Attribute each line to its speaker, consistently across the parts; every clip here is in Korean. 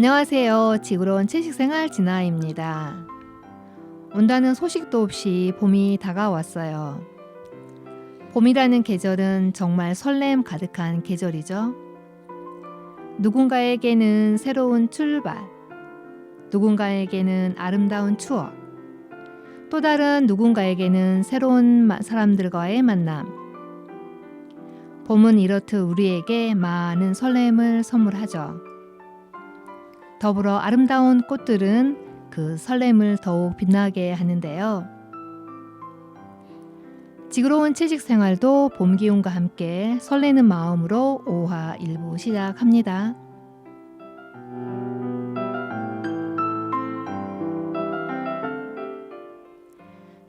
Speaker 1: 안녕하세요. 지구로운 채식생활 진아입니다. 온다는 소식도 없이 봄이 다가왔어요. 봄이라는 계절은 정말 설렘 가득한 계절이죠. 누군가에게는 새로운 출발, 누군가에게는 아름다운 추억, 또 다른 누군가에게는 새로운 사람들과의 만남. 봄은 이렇듯 우리에게 많은 설렘을 선물하죠. 더불어 아름다운 꽃들은 그 설렘을 더욱 빛나게 하는데요. 지구로운 채식 생활도 봄 기운과 함께 설레는 마음으로 5화 1부 시작합니다.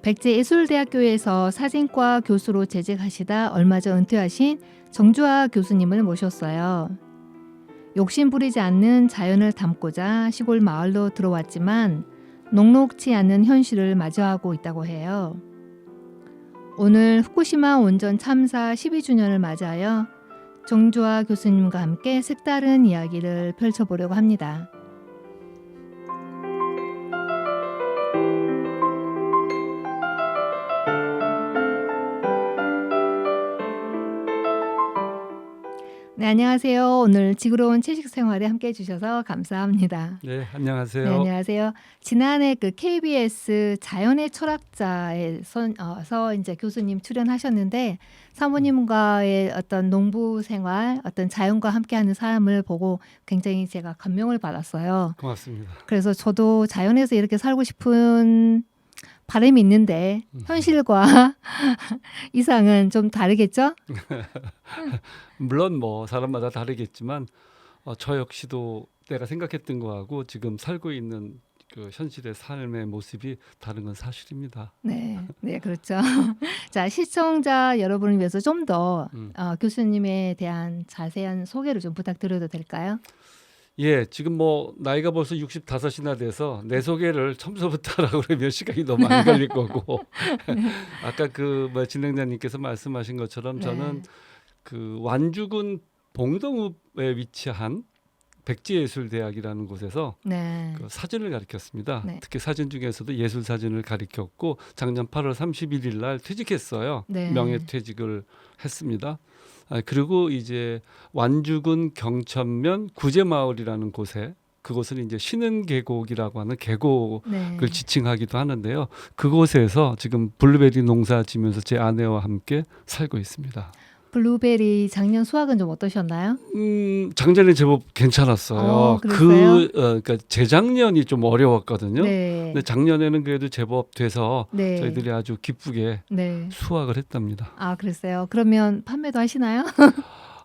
Speaker 1: 백제예술대학교에서 사진과 교수로 재직하시다 얼마 전 은퇴하신 정주하 교수님을 모셨어요. 욕심 부리지 않는 자연을 담고자 시골 마을로 들어왔지만 녹록지 않은 현실을 마주하고 있다고 해요. 오늘 후쿠시마 원전 참사 12주년을 맞이하여 정주하 교수님과 함께 색다른 이야기를 펼쳐보려고 합니다. 네, 안녕하세요. 오늘 지구로운 채식 생활에 함께 해주셔서 감사합니다.
Speaker 2: 네, 안녕하세요.
Speaker 1: 네, 안녕하세요. 지난해 그 KBS 자연의 철학자에서 이제 교수님 출연하셨는데 사모님과의 어떤 농부 생활, 어떤 자연과 함께하는 삶을 보고 굉장히 제가 감명을 받았어요.
Speaker 2: 고맙습니다.
Speaker 1: 그래서 저도 자연에서 이렇게 살고 싶은 바람이 있는데 현실과 이상은 좀 다르겠죠?
Speaker 2: 물론 뭐 사람마다 다르겠지만 저 역시도 내가 생각했던 거하고 지금 살고 있는 그 현실의 삶의 모습이 다른 건 사실입니다.
Speaker 1: 네, 네, 그렇죠. 자, 시청자 여러분을 위해서 좀 더 교수님에 대한 자세한 소개를 좀 부탁드려도 될까요?
Speaker 2: 예, 지금 뭐 나이가 벌써 65이나 돼서 내 소개를 처음부터 하라고 그러면 시간이 너무 많이 걸릴 거고 아까 그 뭐 진행자님께서 말씀하신 것처럼 저는 그 완주군 봉동읍에 위치한 백제예술대학이라는 곳에서 그 사진을 가르쳤습니다.
Speaker 1: 네.
Speaker 2: 특히 사진 중에서도 예술 사진을 가르쳤고 작년 8월 31일 날 퇴직했어요.
Speaker 1: 네.
Speaker 2: 명예퇴직을 했습니다. 그리고 이제 완주군 경천면 구제마을이라는 곳에 그곳은 이제 신은계곡이라고 하는 계곡을 지칭하기도 하는데요. 그곳에서 지금 블루베리 농사 지면서 제 아내와 함께 살고 있습니다.
Speaker 1: 블루베리 작년 수확은 좀 어떠셨나요?
Speaker 2: 작년에 제법 괜찮았어요. 그러니까 재작년이 좀 어려웠거든요.
Speaker 1: 네.
Speaker 2: 근데 작년에는 그래도 제법 돼서
Speaker 1: 네.
Speaker 2: 저희들이 아주 기쁘게 수확을 했답니다.
Speaker 1: 아, 그랬어요. 그러면 판매도 하시나요?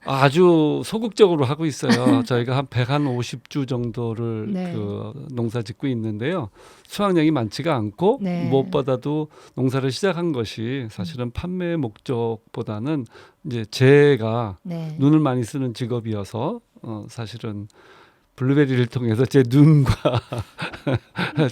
Speaker 2: 아주 소극적으로 하고 있어요. 저희가 한 150주 정도를 그 농사 짓고 있는데요. 수확량이 많지가 않고 무엇보다도 농사를 시작한 것이 사실은 판매 목적보다는 이제 제가 눈을 많이 쓰는 직업이어서 사실은 블루베리를 통해서 제 눈과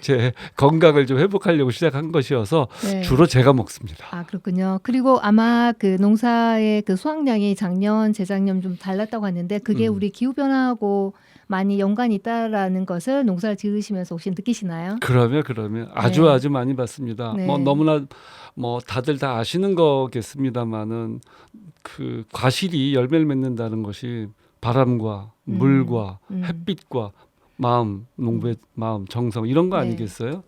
Speaker 2: 제 건강을 좀 회복하려고 시작한 것이어서 주로 제가 먹습니다.
Speaker 1: 아, 그렇군요. 그리고 아마 그 농사의 그 수확량이 작년, 재작년 좀 달랐다고 하는데 그게 우리 기후 변화하고 많이 연관이 있다라는 것을 농사를 지으시면서 혹시 느끼시나요? 그러면
Speaker 2: 아주 많이 봤습니다. 뭐 너무나 뭐 다들 다 아시는 거겠습니다만은 그 과실이 열매를 맺는다는 것이 바람과 물과 햇빛과 마음, 농부의 마음, 정성 이런 거 아니겠어요?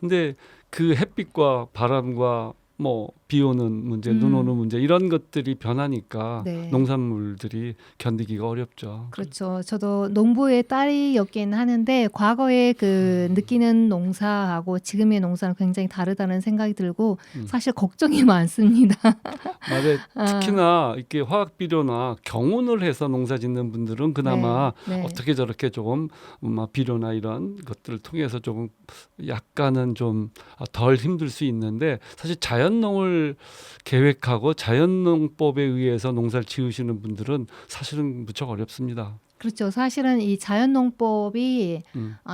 Speaker 2: 근데 그 햇빛과 바람과 뭐 비 오는 문제, 눈 오는 문제 이런 것들이 변하니까 농산물들이 견디기가 어렵죠.
Speaker 1: 그렇죠. 저도 농부의 딸이었긴 하는데 과거에 그 느끼는 농사하고 지금의 농사는 굉장히 다르다는 생각이 들고 사실 걱정이 많습니다.
Speaker 2: 맞아요. 특히나 이렇게 화학 비료나 경운을 해서 농사 짓는 분들은 그나마 어떻게 저렇게 조금 비료나 이런 것들을 통해서 조금 약간은 좀 덜 힘들 수 있는데 사실 자연농을 계획하고 자연농법에 의해서 농사를 지으시는 분들은 사실은 무척 어렵습니다.
Speaker 1: 그렇죠. 사실은 이 자연농법이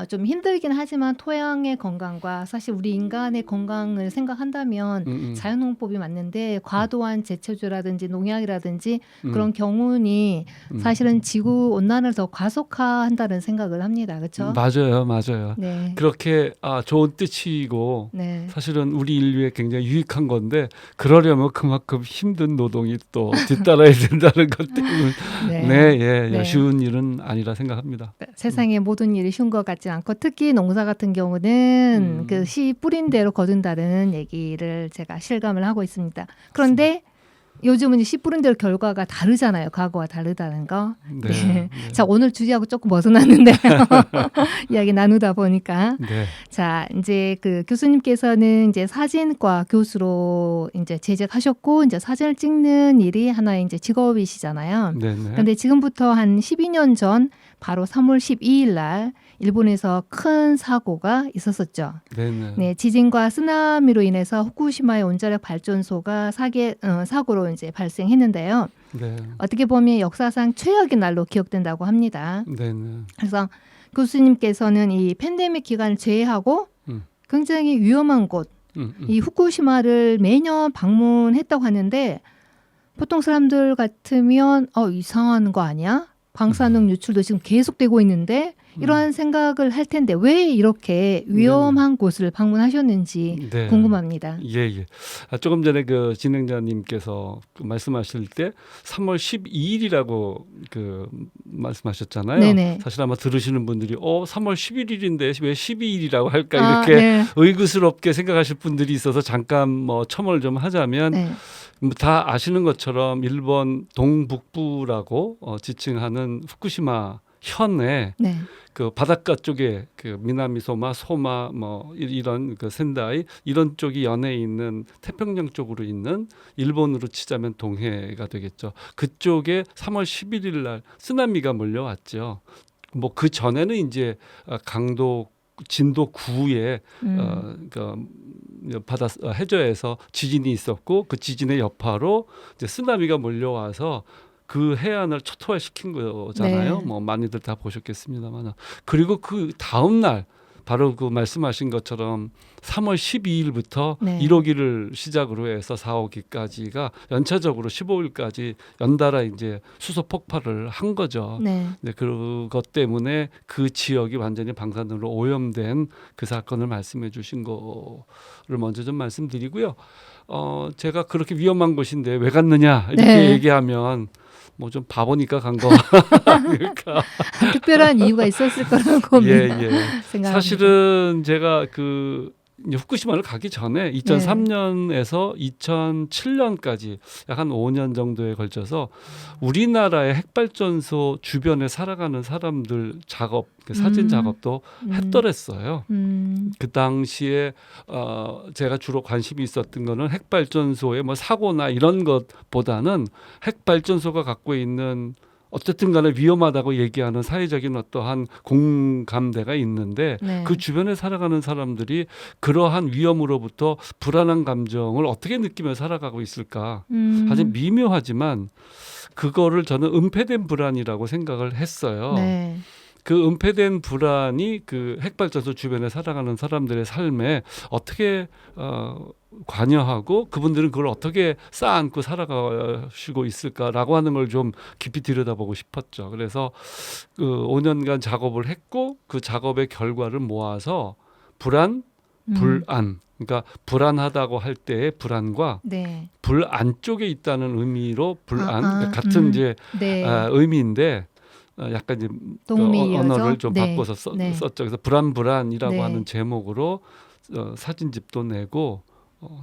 Speaker 1: 좀 힘들긴 하지만 토양의 건강과 사실 우리 인간의 건강을 생각한다면 자연농법이 맞는데 과도한 제초제라든지 농약이라든지 그런 경운이 사실은 지구 온난화를 더 가속화한다는 생각을 합니다. 그렇죠?
Speaker 2: 맞아요, 맞아요.
Speaker 1: 네.
Speaker 2: 그렇게 좋은 뜻이고
Speaker 1: 네.
Speaker 2: 사실은 우리 인류에 굉장히 유익한 건데 그러려면 그만큼 힘든 노동이 또 뒤따라야 된다는 것 때문에
Speaker 1: 네.
Speaker 2: 쉬운 일은 아니라 생각합니다.
Speaker 1: 세상의 모든 일이 쉬운 것 같지 않고 특히 농사 같은 경우는 그 씨 뿌린 대로 거둔다는 얘기를 제가 실감을 하고 있습니다. 그런데 요즘은 씨 뿌린 대로 결과가 다르잖아요. 과거와 다르다는 거.
Speaker 2: 네.
Speaker 1: 네. 자, 오늘 주제하고 조금 벗어났는데요. 이야기 나누다 보니까.
Speaker 2: 네.
Speaker 1: 자, 이제 그 교수님께서는 이제 사진과 교수로 이제 재직하셨고 이제 사진을 찍는 일이 하나의 이제 직업이시잖아요.
Speaker 2: 네.
Speaker 1: 그런데 지금부터 한 12년 전 바로 3월 12일 날 일본에서 큰 사고가 있었었죠. 네, 지진과 쓰나미로 인해서 후쿠시마의 원자력 발전소가 사고로 이제 발생했는데요.
Speaker 2: 네.
Speaker 1: 어떻게 보면 역사상 최악의 날로 기억된다고 합니다. 그래서 교수님께서는 이 팬데믹 기간을 제외하고 굉장히 위험한 곳, 이 후쿠시마를 매년 방문했다고 하는데 보통 사람들 같으면 이상한 거 아니야? 방사능 유출도 지금 계속되고 있는데 이러한 생각을 할 텐데 왜 이렇게 위험한 곳을 방문하셨는지 궁금합니다.
Speaker 2: 예. 조금 전에 그 진행자님께서 말씀하실 때 3월 12일이라고 그 말씀하셨잖아요.
Speaker 1: 네네.
Speaker 2: 사실 아마 들으시는 분들이 3월 11일인데 왜 12일이라고 할까 이렇게 의구스럽게 생각하실 분들이 있어서 잠깐 뭐 첨언을 좀 하자면 다 아시는 것처럼 일본 동북부라고 지칭하는 후쿠시마 현에 그 바닷가 쪽에 그 미나미소마, 소마 뭐 이런 그 센다이 이런 쪽이 연해 있는 태평양 쪽으로 있는 일본으로 치자면 동해가 되겠죠. 그쪽에 3월 11일 날 쓰나미가 몰려왔죠. 뭐 그 전에는 이제 진도 9의 바다 해저에서 지진이 있었고 그 지진의 여파로 이제 쓰나미가 몰려와서 그 해안을 초토화시킨 거잖아요. 뭐 많이들 다 보셨겠습니다만. 그리고 그 다음 날 바로 그 말씀하신 것처럼 3월 12일부터 1호기를 시작으로 해서 4호기까지가 연차적으로 15일까지 연달아 이제 수소 폭발을 한 거죠. 네, 그것 때문에 그 지역이 완전히 방사능으로 오염된 그 사건을 말씀해 주신 거를 먼저 좀 말씀드리고요. 제가 그렇게 위험한 곳인데 왜 갔느냐 이렇게 얘기하면 뭐 좀 바보니까 간 거. 그러니까
Speaker 1: 특별한 이유가 있었을 거라고 생각합니다.
Speaker 2: 사실은 제가 후쿠시마를 가기 전에 2003년에서 2007년까지 약 한 5년 정도에 걸쳐서 우리나라의 핵발전소 주변에 살아가는 사람들 작업, 사진 작업도 했더랬어요. 그 당시에 제가 주로 관심이 있었던 거는 핵발전소의 뭐 사고나 이런 것보다는 핵발전소가 갖고 있는 어쨌든 간에 위험하다고 얘기하는 사회적인 어떠한 공감대가 있는데 그 주변에 살아가는 사람들이 그러한 위험으로부터 불안한 감정을 어떻게 느끼며 살아가고 있을까. 아주 미묘하지만 그거를 저는 은폐된 불안이라고 생각을 했어요. 그 은폐된 불안이 그 핵발전소 주변에 살아가는 사람들의 삶에 어떻게 관여하고 그분들은 그걸 어떻게 쌓아안고 살아가시고 있을까라고 하는 걸 좀 깊이 들여다보고 싶었죠. 그래서 그 5년간 작업을 했고 그 작업의 결과를 모아서 불안, 불안, 그러니까 불안하다고 할 때의 불안과 불안 쪽에 있다는 의미로 불안 같은 이제 의미인데 약간 이제 언어를 좀 바꿔서 썼죠. 그래서 불안이라고 하는 제목으로 사진집도 내고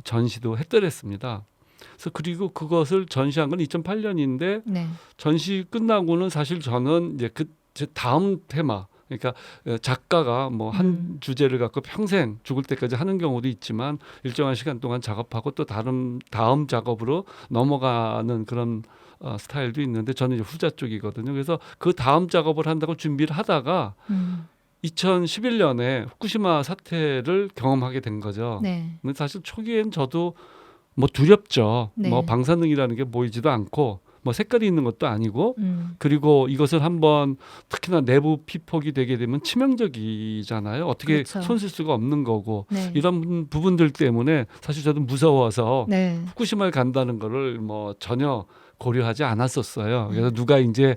Speaker 2: 전시도 했더랬습니다. 그래서 그리고 그것을 전시한 건 2008년인데 전시 끝나고는 사실 저는 이제 제 다음 테마 그러니까 작가가 뭐 한 주제를 갖고 평생 죽을 때까지 하는 경우도 있지만 일정한 시간 동안 작업하고 또 다음 작업으로 넘어가는 그런 스타일도 있는데 저는 이제 후자 쪽이거든요. 그래서 그 다음 작업을 한다고 준비를 하다가 2011년에 후쿠시마 사태를 경험하게 된 거죠. 근데 사실 초기엔 저도 뭐 두렵죠. 뭐 방사능이라는 게 보이지도 않고 뭐 색깔이 있는 것도 아니고 그리고 이것을 한번 특히나 내부 피폭이 되게 되면 치명적이잖아요. 어떻게
Speaker 1: 그렇죠.
Speaker 2: 손쓸 수가 없는 거고
Speaker 1: 네.
Speaker 2: 이런 부분들 때문에 사실 저도 무서워서
Speaker 1: 네.
Speaker 2: 후쿠시마에 간다는 거를 뭐 전혀 고려하지 않았었어요. 그래서 누가 이제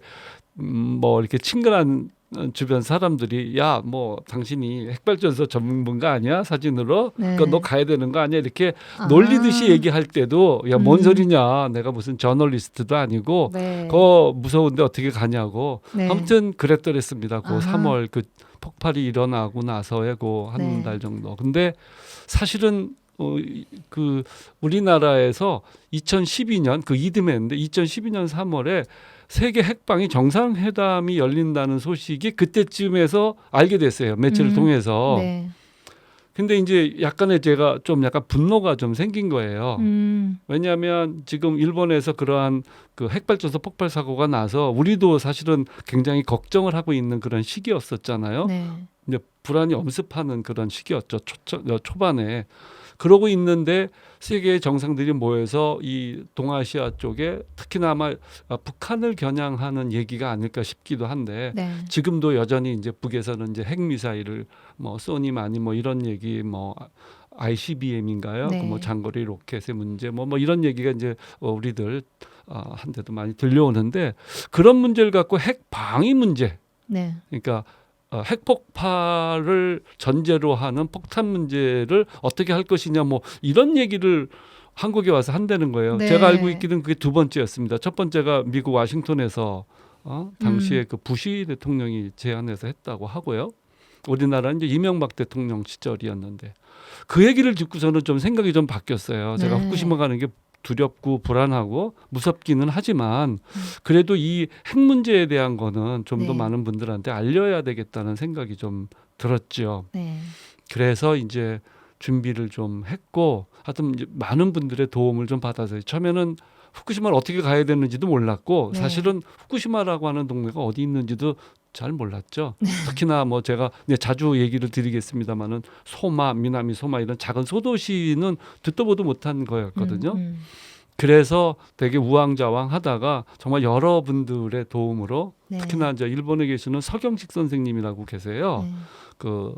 Speaker 2: 뭐 이렇게 친근한 주변 사람들이 야 뭐 당신이 핵발전소 전문가 아니야 사진으로
Speaker 1: 네.
Speaker 2: 그러니까 너 가야 되는 거 아니야 이렇게 놀리듯이 얘기할 때도 야 뭔 소리냐 내가 무슨 저널리스트도 아니고
Speaker 1: 네.
Speaker 2: 그거 무서운데 어떻게 가냐고
Speaker 1: 네.
Speaker 2: 아무튼 그랬더랬습니다. 그
Speaker 1: 아하.
Speaker 2: 3월 그 폭발이 일어나고 나서에 그 한
Speaker 1: 네.
Speaker 2: 달 정도. 근데 사실은 그 우리나라에서 2012년 그 이듬해인데 2012년 3월에 세계 핵방위 정상회담이 열린다는 소식이 그때쯤에서 알게 됐어요. 매체를 통해서.
Speaker 1: 네.
Speaker 2: 근데 이제 약간의 제가 좀 약간 분노가 좀 생긴 거예요. 왜냐하면 지금 일본에서 그러한 그 핵발전소 폭발 사고가 나서 우리도 사실은 굉장히 걱정을 하고 있는 그런 시기였었잖아요.
Speaker 1: 네.
Speaker 2: 이제 불안이 엄습하는 그런 시기였죠. 초반에. 그러고 있는데 세계의 정상들이 모여서 이 동아시아 쪽에 특히나 아마 북한을 겨냥하는 얘기가 아닐까 싶기도 한데
Speaker 1: 네.
Speaker 2: 지금도 여전히 이제 북에서는 이제 핵미사일을 뭐 쏘니 많이 뭐 이런 얘기 뭐 ICBM인가요?
Speaker 1: 네.
Speaker 2: 그 뭐 장거리 로켓의 문제 뭐 이런 얘기가 이제 우리들 한테도 많이 들려오는데 그런 문제를 갖고 핵 방위 문제
Speaker 1: 네.
Speaker 2: 그러니까 핵폭발을 전제로 하는 폭탄 문제를 어떻게 할 것이냐 뭐 이런 얘기를 한국에 와서 한다는 거예요.
Speaker 1: 네.
Speaker 2: 제가 알고 있기는 그게 두 번째였습니다. 첫 번째가 미국 워싱턴에서 당시에 그 부시 대통령이 제안해서 했다고 하고요. 우리나라는 이제 이명박 대통령 시절이었는데 그 얘기를 듣고서는 좀 생각이 좀 바뀌었어요. 제가
Speaker 1: 네.
Speaker 2: 후쿠시마 가는 게 두렵고 불안하고 무섭기는 하지만 그래도 이 핵 문제에 대한 거는 좀 더
Speaker 1: 네.
Speaker 2: 많은 분들한테 알려야 되겠다는 생각이 좀 들었죠.
Speaker 1: 네.
Speaker 2: 그래서 이제 준비를 좀 했고 하여튼 이제 많은 분들의 도움을 좀 받아서 처음에는 후쿠시마를 어떻게 가야 되는지도 몰랐고
Speaker 1: 네.
Speaker 2: 사실은 후쿠시마라고 하는 동네가 어디 있는지도 잘 몰랐죠. 특히나 뭐 제가 자주 얘기를 드리겠습니다마는 소마, 미나미 소마 이런 작은 소도시는 듣도 보도 못한 거였거든요. 그래서 되게 우왕좌왕하다가 정말 여러분들의 도움으로
Speaker 1: 네.
Speaker 2: 특히나 이제 일본에 계시는 서경식 선생님이라고 계세요.
Speaker 1: 네.
Speaker 2: 그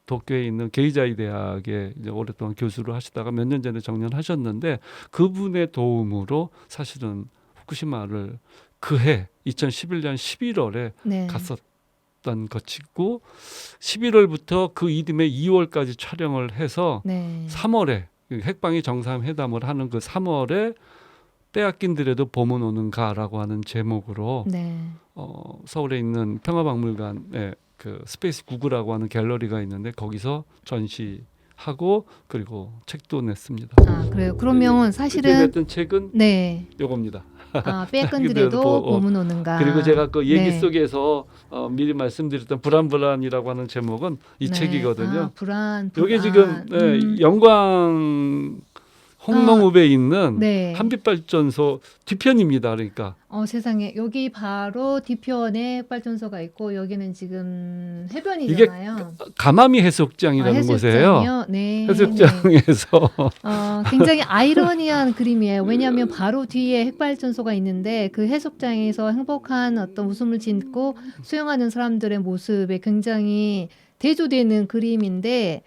Speaker 2: 도쿄에 있는 게이자이 대학에 이제 오랫동안 교수를 하시다가 몇 년 전에 정년하셨는데 그분의 도움으로 사실은 후쿠시마를 그해 2011년 11월에
Speaker 1: 네.
Speaker 2: 갔었던 것이고 11월부터 그 이듬해 2월까지 촬영을 해서
Speaker 1: 네.
Speaker 2: 3월에 핵방위 정상회담을 하는 그 3월에 빼앗긴들에도 봄은 오는가라고 하는 제목으로
Speaker 1: 네.
Speaker 2: 서울에 있는 평화박물관에 그 스페이스 구글이라고 하는 갤러리가 있는데 거기서 전시하고 그리고 책도 냈습니다.
Speaker 1: 아, 그래요. 그러면 사실은
Speaker 2: 그때 냈던 책은
Speaker 1: 네.
Speaker 2: 요겁니다.
Speaker 1: 빼끈들에도 봄은 오는가.
Speaker 2: 그리고 제가 그 얘기
Speaker 1: 네.
Speaker 2: 속에서 미리 말씀드렸던 불안이라고 하는 제목은 이
Speaker 1: 네.
Speaker 2: 책이거든요.
Speaker 1: 불안.
Speaker 2: 이게 지금 영광 홍농읍에 있는
Speaker 1: 네.
Speaker 2: 한빛발전소 뒤편입니다. 그러니까
Speaker 1: 세상에 여기 바로 뒤편에 발전소가 있고 여기는 지금 해변이잖아요.
Speaker 2: 가마미 해수욕장이라는 곳이에요.
Speaker 1: 해수욕장이요? 네.
Speaker 2: 해수욕장에서
Speaker 1: 굉장히 아이러니한 그림이에요. 왜냐하면 바로 뒤에 핵발전소가 있는데 그 해수욕장에서 행복한 어떤 웃음을 짓고 수영하는 사람들의 모습에 굉장히 대조되는 그림인데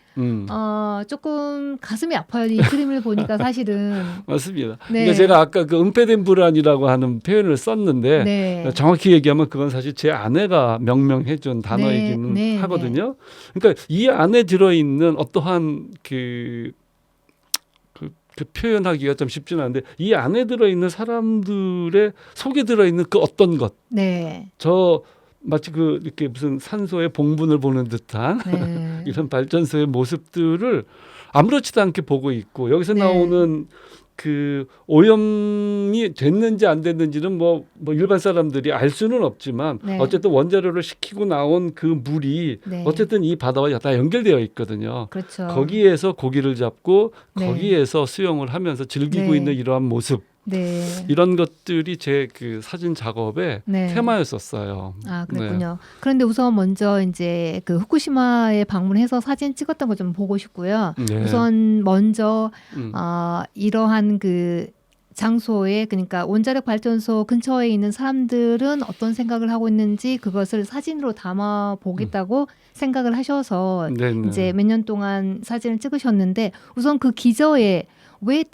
Speaker 1: 조금 가슴이 아파요. 이 그림을 보니까 사실은.
Speaker 2: 맞습니다.
Speaker 1: 네.
Speaker 2: 그러니까 제가 아까 그 은폐된 불안이라고 하는 표현을 썼는데
Speaker 1: 네.
Speaker 2: 정확히 얘기하면 그건 사실 제 아내가 명명해준 단어이기는
Speaker 1: 네.
Speaker 2: 하거든요. 그러니까 이 안에 들어있는 어떠한 그 표현하기가 좀 쉽지는 않은데 이 안에 들어있는 사람들의 속에 들어있는 그 어떤 것.
Speaker 1: 네.
Speaker 2: 마치 이렇게 무슨 산소의 봉분을 보는 듯한
Speaker 1: 네.
Speaker 2: 이런 발전소의 모습들을 아무렇지도 않게 보고 있고 여기서
Speaker 1: 네.
Speaker 2: 나오는 그 오염이 됐는지 안 됐는지는 뭐 일반 사람들이 알 수는 없지만
Speaker 1: 네.
Speaker 2: 어쨌든 원자로를 식히고 나온 그 물이
Speaker 1: 네.
Speaker 2: 어쨌든 이 바다와 다 연결되어 있거든요.
Speaker 1: 그렇죠.
Speaker 2: 거기에서 고기를 잡고
Speaker 1: 네.
Speaker 2: 거기에서 수영을 하면서 즐기고
Speaker 1: 네.
Speaker 2: 있는 이러한 모습.
Speaker 1: 네.
Speaker 2: 이런 것들이 제 그 사진 작업의
Speaker 1: 네.
Speaker 2: 테마였었어요.
Speaker 1: 아, 그랬군요. 그런데 우선 먼저 이제 그 후쿠시마에 방문해서 사진 찍었던 거 좀 보고 싶고요.
Speaker 2: 네.
Speaker 1: 우선 먼저
Speaker 2: 음.
Speaker 1: 이러한 그 장소에 그러니까 원자력 발전소 근처에 있는 사람들은 어떤 생각을 하고 있는지 그것을 사진으로 담아 보겠다고 생각을 하셔서
Speaker 2: 네네.
Speaker 1: 이제 몇 년 동안 사진을 찍으셨는데 우선 그 기저에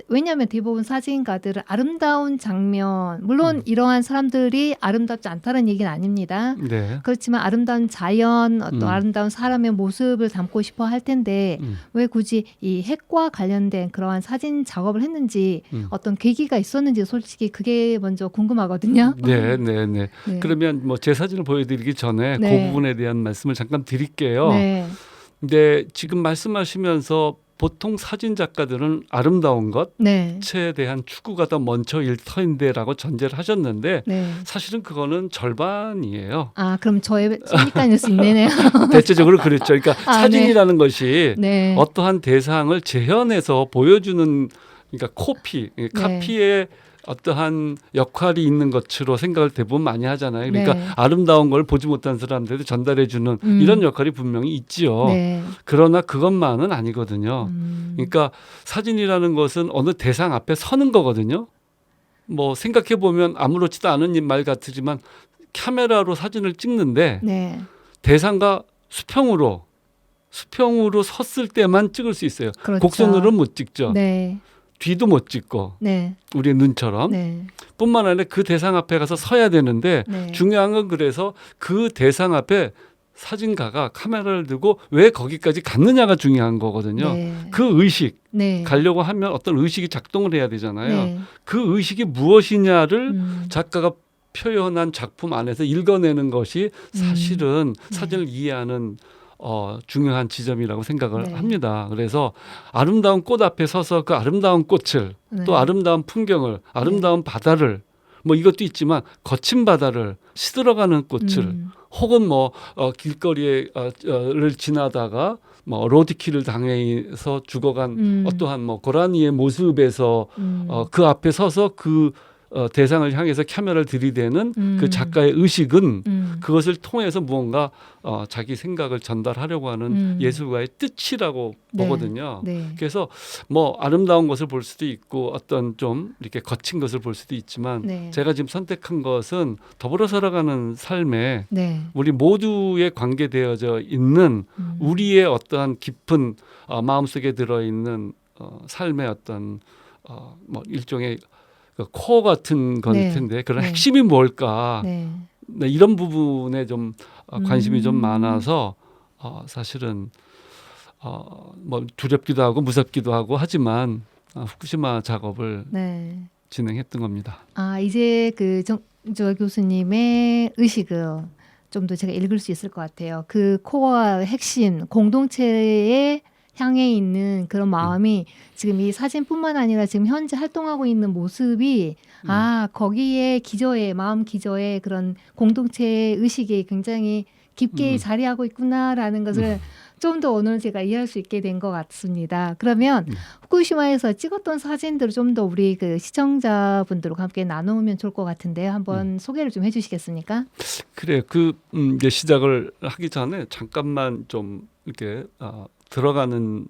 Speaker 1: 왜냐하면 대부분 사진가들은 아름다운 장면 물론 이러한 사람들이 아름답지 않다는 얘기는 아닙니다.
Speaker 2: 네.
Speaker 1: 그렇지만 아름다운 자연 어떤 아름다운 사람의 모습을 담고 싶어 할 텐데 왜 굳이 이 핵과 관련된 그러한 사진 작업을 했는지 어떤 계기가 있었는지 솔직히 그게 먼저 궁금하거든요.
Speaker 2: 네.
Speaker 1: 네.
Speaker 2: 그러면 뭐 제 사진을 보여드리기 전에
Speaker 1: 네.
Speaker 2: 그 부분에 대한 말씀을 잠깐 드릴게요.
Speaker 1: 네.
Speaker 2: 근데 지금 말씀하시면서 보통 사진 작가들은 아름다운 것에
Speaker 1: 네.
Speaker 2: 대한 추구가 더 먼저일 터인데라고 전제를 하셨는데
Speaker 1: 네.
Speaker 2: 사실은 그거는 절반이에요.
Speaker 1: 아 그럼 저의 선입관일 수 있네요.
Speaker 2: 대체적으로 그렇죠. 그러니까 사진이라는
Speaker 1: 네.
Speaker 2: 것이
Speaker 1: 네.
Speaker 2: 어떠한 대상을 재현해서 보여주는 그러니까 코피, 카피의 어떠한 역할이 있는 것으로 생각을 대부분 많이 하잖아요. 그러니까
Speaker 1: 네.
Speaker 2: 아름다운 걸 보지 못한 사람들에게 전달해주는 이런 역할이 분명히 있지요.
Speaker 1: 네.
Speaker 2: 그러나 그것만은 아니거든요. 그러니까 사진이라는 것은 어느 대상 앞에 서는 거거든요. 뭐 생각해 보면 아무렇지도 않은 말 같지만 카메라로 사진을 찍는데
Speaker 1: 네.
Speaker 2: 대상과 수평으로 섰을 때만 찍을 수 있어요.
Speaker 1: 그렇죠.
Speaker 2: 곡선으로는 못 찍죠.
Speaker 1: 네.
Speaker 2: 뒤도 못 찍고
Speaker 1: 네.
Speaker 2: 우리의 눈처럼
Speaker 1: 네.
Speaker 2: 뿐만 아니라 그 대상 앞에 가서 서야 되는데
Speaker 1: 네.
Speaker 2: 중요한 건 그래서 그 대상 앞에 사진가가 카메라를 들고 왜 거기까지 갔느냐가 중요한 거거든요.
Speaker 1: 네.
Speaker 2: 그 의식
Speaker 1: 네.
Speaker 2: 가려고 하면 어떤 의식이 작동을 해야 되잖아요.
Speaker 1: 네.
Speaker 2: 그 의식이 무엇이냐를 작가가 표현한 작품 안에서 읽어내는 것이 사실은 사진을 이해하는 중요한 지점이라고 생각을 합니다. 그래서 아름다운 꽃 앞에 서서 그 아름다운 꽃을 또 아름다운 풍경을 아름다운 바다를 뭐 이것도 있지만 거친 바다를 시들어가는 꽃을 혹은 뭐 길거리를 지나다가 뭐 로드킬을 당해서 죽어간 어떠한 뭐 고라니의 모습에서 그 앞에 서서 그 대상을 향해서 카메라를 들이대는 그 작가의 의식은 그것을 통해서 무언가 자기 생각을 전달하려고 하는 예술가의 뜻이라고 보거든요.
Speaker 1: 네.
Speaker 2: 그래서 뭐 아름다운 것을 볼 수도 있고 어떤 좀 이렇게 거친 것을 볼 수도 있지만 제가 지금 선택한 것은 더불어 살아가는 삶에 우리 모두에 관계되어져 있는 우리의 어떠한 깊은 마음속에 들어있는 삶의 어떤 뭐 일종의 코어 같은 건 텐데 그런 핵심이 뭘까 이런 부분에 좀 관심이 좀 많아서 사실은 뭐 두렵기도 하고 무섭기도 하고 하지만 후쿠시마 작업을 진행했던 겁니다.
Speaker 1: 아 이제 그 정주화 교수님의 의식을 좀 더 제가 읽을 수 있을 것 같아요. 그 코어와 핵심 공동체의 향해 있는 그런 마음이 지금 이 사진뿐만 아니라 지금 현재 활동하고 있는 모습이 거기에 기저에 마음 기저에 그런 공동체 의식이 굉장히 깊게 자리하고 있구나라는 것을 좀 더 오늘 제가 이해할 수 있게 된 것 같습니다. 그러면 후쿠시마에서 찍었던 사진들을 좀 더 우리 그 시청자분들과 함께 나누면 좋을 것 같은데요. 한번 소개를 좀 해주시겠습니까?
Speaker 2: 그래요. 이제 시작을 하기 전에 잠깐만 좀 이렇게 들어가는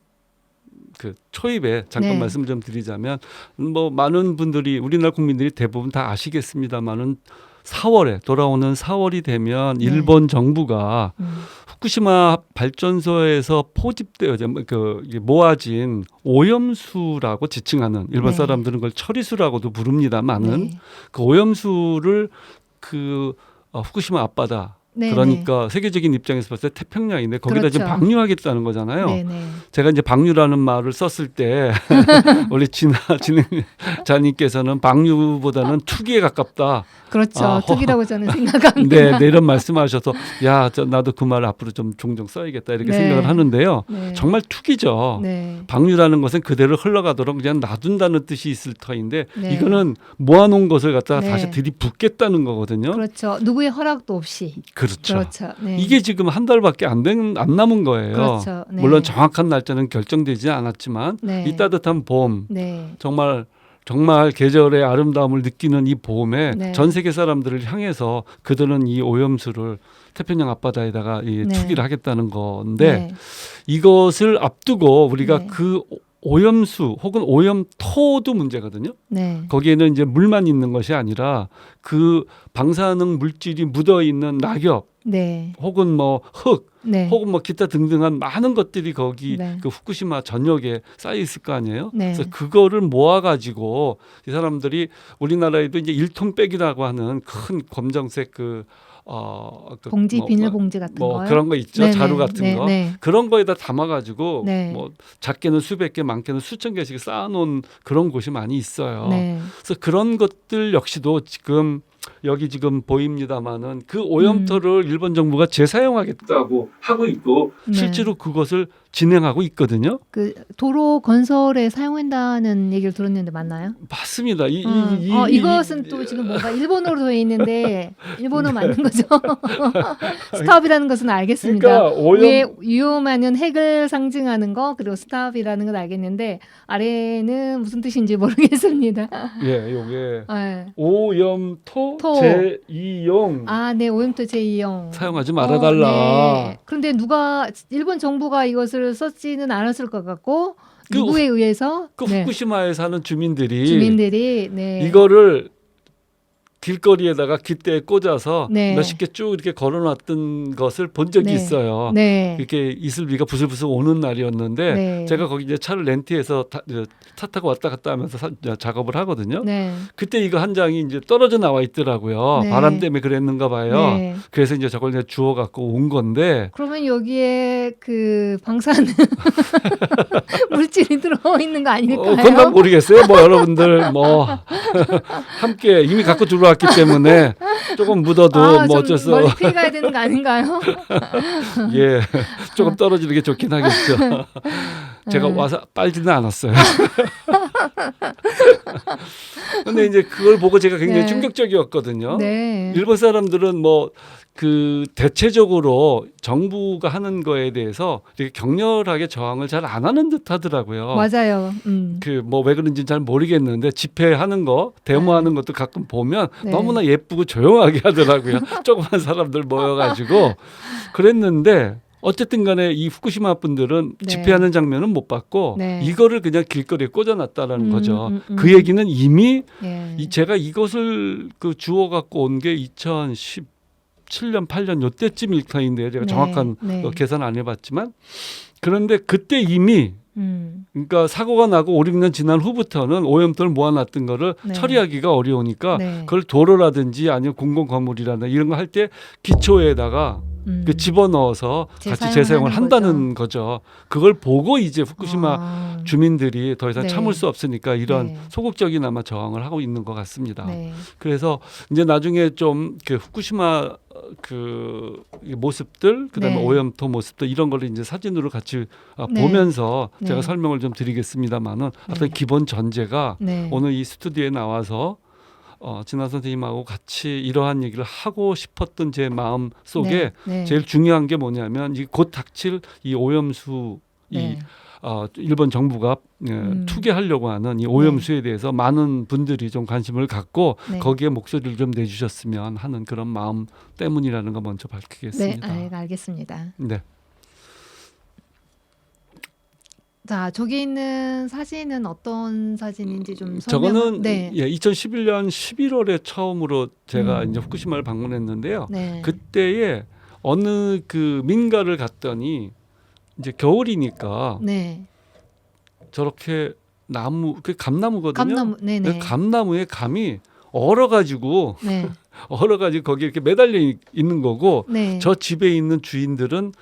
Speaker 2: 그 초입에 잠깐 말씀을 좀 드리자면 뭐 많은 분들이 우리나라 국민들이 대부분 다 아시겠습니다만은 4월에 돌아오는 4월이 되면 일본 정부가 후쿠시마 발전소에서 포집되어 모아진 오염수라고 지칭하는 일본 사람들은 그걸 처리수라고도 부릅니다만은 그 오염수를 후쿠시마 앞바다 그러니까 세계적인 입장에서 봤을 때 태평양인데 거기다 지금 방류하겠다는 거잖아요. 제가 이제 방류라는 말을 썼을 때 우리 진행자님께서는 방류보다는 투기에 가깝다.
Speaker 1: 그렇죠. 투기라고 저는 생각합니다.
Speaker 2: 네, 이런 말씀하셔서 나도 그 말을 앞으로 좀 종종 써야겠다 이렇게 생각을 하는데요. 정말 투기죠. 방류라는 것은 그대로 흘러가도록 그냥 놔둔다는 뜻이 있을 터인데 이거는 모아놓은 것을 갖다가 다시 들이붓겠다는 거거든요.
Speaker 1: 그렇죠. 누구의 허락도 없이.
Speaker 2: 그렇죠. 이게 지금 한 달밖에 안 남은 거예요.
Speaker 1: 그렇죠.
Speaker 2: 물론 정확한 날짜는 결정되지 않았지만 이 따뜻한 봄 정말 계절의 아름다움을 느끼는 이 봄에 전 세계 사람들을 향해서 그들은 이 오염수를 태평양 앞바다에다가 투기를 하겠다는 건데 이것을 앞두고 우리가 그 오염수 혹은 오염토도 문제거든요.
Speaker 1: 네.
Speaker 2: 거기에는 이제 물만 있는 것이 아니라 그 방사능 물질이 묻어 있는 낙엽,
Speaker 1: 네.
Speaker 2: 혹은 뭐 흙,
Speaker 1: 네.
Speaker 2: 혹은 뭐 기타 등등한 많은 것들이 거기
Speaker 1: 네.
Speaker 2: 그 후쿠시마 전역에 쌓여 있을 거 아니에요.
Speaker 1: 네.
Speaker 2: 그래서 그거를 모아 가지고 이 사람들이 우리나라에도 이제 1톤백이라고 하는 큰 검정색 그
Speaker 1: 봉지, 비닐봉지 같은
Speaker 2: 뭐
Speaker 1: 거요?
Speaker 2: 그런 거 있죠.
Speaker 1: 네네.
Speaker 2: 자루 같은
Speaker 1: 네.
Speaker 2: 거.
Speaker 1: 네.
Speaker 2: 그런 거에다 담아가지고
Speaker 1: 네.
Speaker 2: 뭐 작게는 수백 개, 많게는 수천 개씩 쌓아놓은 그런 곳이 많이 있어요.
Speaker 1: 네.
Speaker 2: 그래서 그런 것들 역시도 지금 여기 지금 보입니다마는 그 오염토를 일본 정부가 재사용하겠다고 하고 있고
Speaker 1: 네.
Speaker 2: 실제로 그것을 진행하고 있거든요.
Speaker 1: 그 도로 건설에 사용한다는 얘기를 들었는데 맞나요?
Speaker 2: 맞습니다.
Speaker 1: 이것은 또 지금 뭔가 일본어로 되어 있는데 일본어 맞는 거죠? 스탑이라는 것은 알겠습니다.
Speaker 2: 그러니까
Speaker 1: 위에 위험하는 핵을 상징하는 거 그리고 스탑이라는 건 알겠는데 아래는 무슨 뜻인지 모르겠습니다.
Speaker 2: 예, 요게
Speaker 1: 네.
Speaker 2: 오염토
Speaker 1: 토.
Speaker 2: 제2용
Speaker 1: 네, 오염토 제2용
Speaker 2: 사용하지 말아달라.
Speaker 1: 네. 그런데 누가 일본 정부가 이것을 썼지는 않았을 것 같고 누구에 의해서 네.
Speaker 2: 후쿠시마에 사는 주민들이
Speaker 1: 네.
Speaker 2: 이거를 길거리에다가 깃대에 꽂아서
Speaker 1: 네.
Speaker 2: 몇십 개 쭉 이렇게 걸어놨던 것을 본 적이
Speaker 1: 네.
Speaker 2: 있어요.
Speaker 1: 네.
Speaker 2: 이렇게 이슬비가 부슬부슬 오는 날이었는데
Speaker 1: 네.
Speaker 2: 제가 거기 이제 차를 렌트해서 차 타고 왔다 갔다 하면서 작업을 하거든요.
Speaker 1: 네.
Speaker 2: 그때 이거 한 장이 이제 떨어져 나와 있더라고요.
Speaker 1: 네.
Speaker 2: 바람 때문에 그랬는가 봐요.
Speaker 1: 네.
Speaker 2: 그래서 이제 저걸 이제 주워 갖고 온 건데.
Speaker 1: 그러면 여기에 그 방사능 물질이 들어 있는 거 아닐까요?
Speaker 2: 그건 난 모르겠어요. 뭐 여러분들 뭐 함께 이미 갖고 들어왔기 때문에 조금 묻어도 뭐 어쩔 수
Speaker 1: 멀리 피해 가야 되는 거 아닌가요?
Speaker 2: 예, 조금 떨어지는 게 좋긴 하겠죠. 제가 와서 빨지는 않았어요. 근데 이제 그걸 보고 제가 굉장히
Speaker 1: 네.
Speaker 2: 충격적이었거든요.
Speaker 1: 네.
Speaker 2: 일본 사람들은 뭐 그 대체적으로 정부가 하는 거에 대해서 되게 격렬하게 저항을 잘 안 하는 듯 하더라고요.
Speaker 1: 맞아요.
Speaker 2: 그 뭐 왜 그런지는 잘 모르겠는데 집회하는 거, 데모하는 것도 가끔 보면
Speaker 1: 네.
Speaker 2: 너무나 예쁘고 조용하게 하더라고요. 조그만 사람들 모여가지고 그랬는데 어쨌든 간에 이 후쿠시마 분들은
Speaker 1: 네.
Speaker 2: 집회하는 장면은 못 봤고
Speaker 1: 네.
Speaker 2: 이거를 그냥 길거리에 꽂아놨다라는 거죠.
Speaker 1: 음.
Speaker 2: 그 얘기는 이미
Speaker 1: 예.
Speaker 2: 제가 이것을 그 주워 갖고 온 게 2017년, 8년 요때쯤일 터인데요. 제가
Speaker 1: 네.
Speaker 2: 정확한
Speaker 1: 네.
Speaker 2: 계산 안 해봤지만 그런데 그때 이미 그러니까 사고가 나고 5, 6년 지난 후부터는 오염도를 모아놨던 거를
Speaker 1: 네.
Speaker 2: 처리하기가 어려우니까
Speaker 1: 네.
Speaker 2: 그걸 도로라든지 아니면 공공건물이라든가 이런 거 할 때 기초에다가 그 집어넣어서 같이 재사용을 한다는 거죠. 그걸 보고 이제 후쿠시마 주민들이 더 이상
Speaker 1: 네.
Speaker 2: 참을 수 없으니까 이런
Speaker 1: 네.
Speaker 2: 소극적인 아마 저항을 하고 있는 것 같습니다.
Speaker 1: 네.
Speaker 2: 그래서 이제 나중에 좀 그 후쿠시마 그 모습들 그다음에
Speaker 1: 네.
Speaker 2: 오염토 모습들 이런 거를 이제 사진으로 같이
Speaker 1: 네.
Speaker 2: 보면서
Speaker 1: 네.
Speaker 2: 제가 설명을 좀 드리겠습니다만은 어떤 기본 전제가
Speaker 1: 네.
Speaker 2: 오늘 이 스튜디오에 나와서 진아 선생님하고 같이 이러한 얘기를 하고 싶었던 제 마음 속에
Speaker 1: 네.
Speaker 2: 제일 중요한 게 뭐냐면 이 곧 닥칠 이 오염수
Speaker 1: 네.
Speaker 2: 일본 정부가 투기하려고 하는 이 오염수에 대해서 많은 분들이 좀 관심을 갖고
Speaker 1: 네.
Speaker 2: 거기에 목소리를 좀 내주셨으면 하는 그런 마음 때문이라는 거 먼저 밝히겠습니다.
Speaker 1: 네, 알겠습니다.
Speaker 2: 네.
Speaker 1: 자, 저기 있는 사진은 어떤 사진인지 좀
Speaker 2: 저거는
Speaker 1: 네.
Speaker 2: 2011년 11월에 처음으로 제가 이제 후쿠시마를 방문했는데요.
Speaker 1: 네.
Speaker 2: 그때에 어느 그 민가를 갔더니 이제 겨울이니까
Speaker 1: 네.
Speaker 2: 저렇게 나무 그 감나무거든요.
Speaker 1: 감나무, 네네.
Speaker 2: 그 감나무에 감이 얼어가지고
Speaker 1: 네.
Speaker 2: 거기 이렇게 매달려 있는 거고
Speaker 1: 네.
Speaker 2: 저 집에 있는 주인들은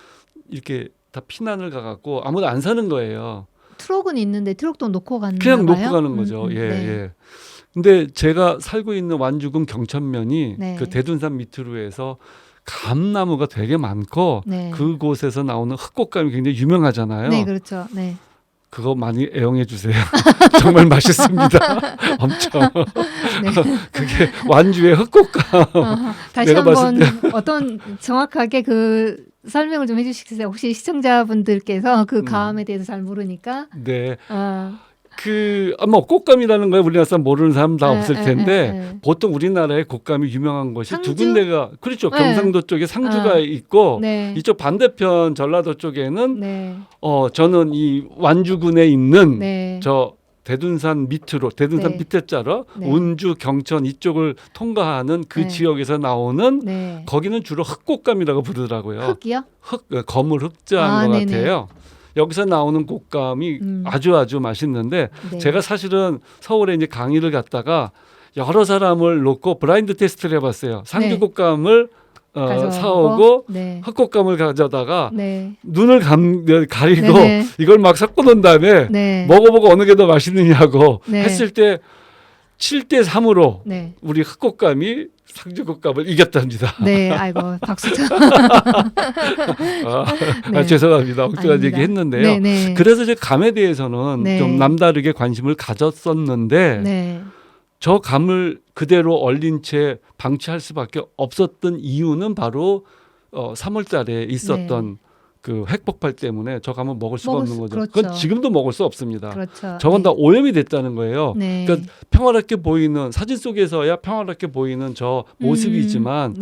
Speaker 2: 이렇게 다 피난을 가갖고 아무도 안 사는 거예요.
Speaker 1: 트럭은 있는데 트럭도 놓고 가는
Speaker 2: 그냥
Speaker 1: 봐요?
Speaker 2: 놓고 가는 거죠. 예,
Speaker 1: 네.
Speaker 2: 예. 근데 제가 살고 있는 완주군 경천면이
Speaker 1: 네.
Speaker 2: 그 대둔산 밑으로 해서 감나무가 되게 많고
Speaker 1: 네.
Speaker 2: 그곳에서 나오는 흑곡감이 굉장히 유명하잖아요.
Speaker 1: 네, 그렇죠. 네.
Speaker 2: 그거 많이 애용해 주세요. 정말 맛있습니다. 엄청.
Speaker 1: 네.
Speaker 2: 그게 완주의 흑곡감.
Speaker 1: 다시
Speaker 2: 내가
Speaker 1: 한번 어떤 정확하게 그 설명을 좀 해주시겠어요? 혹시 시청자분들께서 그 감에 대해서 잘 모르니까.
Speaker 2: 네. 뭐 꽃감이라는 걸 우리나라 사람 모르는 사람 다 없을 텐데 보통 우리나라의 꽃감이 유명한 것이
Speaker 1: 상주?
Speaker 2: 두 군데가 그렇죠. 경상도 쪽에 상주가 있고 이쪽 반대편 전라도 쪽에는 저는 이 완주군에 있는 저 대둔산 밑으로 대둔산 밑에 자로 운주 경천 이쪽을 통과하는 그 지역에서 나오는 거기는 주로 흑꽃감이라고 부르더라고요.
Speaker 1: 흑이요?
Speaker 2: 거물 흑자인 것 같아요. 여기서 나오는 꽃감이 아주 맛있는데 제가 사실은 서울에 이제 강의를 갔다가 여러 사람을 놓고 블라인드 테스트를 해봤어요. 상주 꽃감을 사오고 흑꽃감을 가져다가 눈을 가리고 이걸 막 섞어 놓은 다음에 먹어보고 어느 게 더 맛있느냐고 했을 때 7대 3으로 우리 흑꽃감이 상주 꽃감을 이겼답니다.
Speaker 1: 네, 아이고 박수.
Speaker 2: 죄송합니다. 엉뚱한 얘기 했는데요. 그래서 제 감에 대해서는 좀 남다르게 관심을 가졌었는데 저 감을 그대로 얼린 채 방치할 수밖에 없었던 이유는 바로 3월 달에 있었던 그 핵폭발 때문에 저 감은 먹을 수가 없는 거죠.
Speaker 1: 그렇죠.
Speaker 2: 그건 지금도 먹을 수 없습니다.
Speaker 1: 그렇죠.
Speaker 2: 저건 다 오염이 됐다는 거예요. 그러니까 평화롭게 보이는 사진 속에서야 평화롭게 보이는 저 모습이지만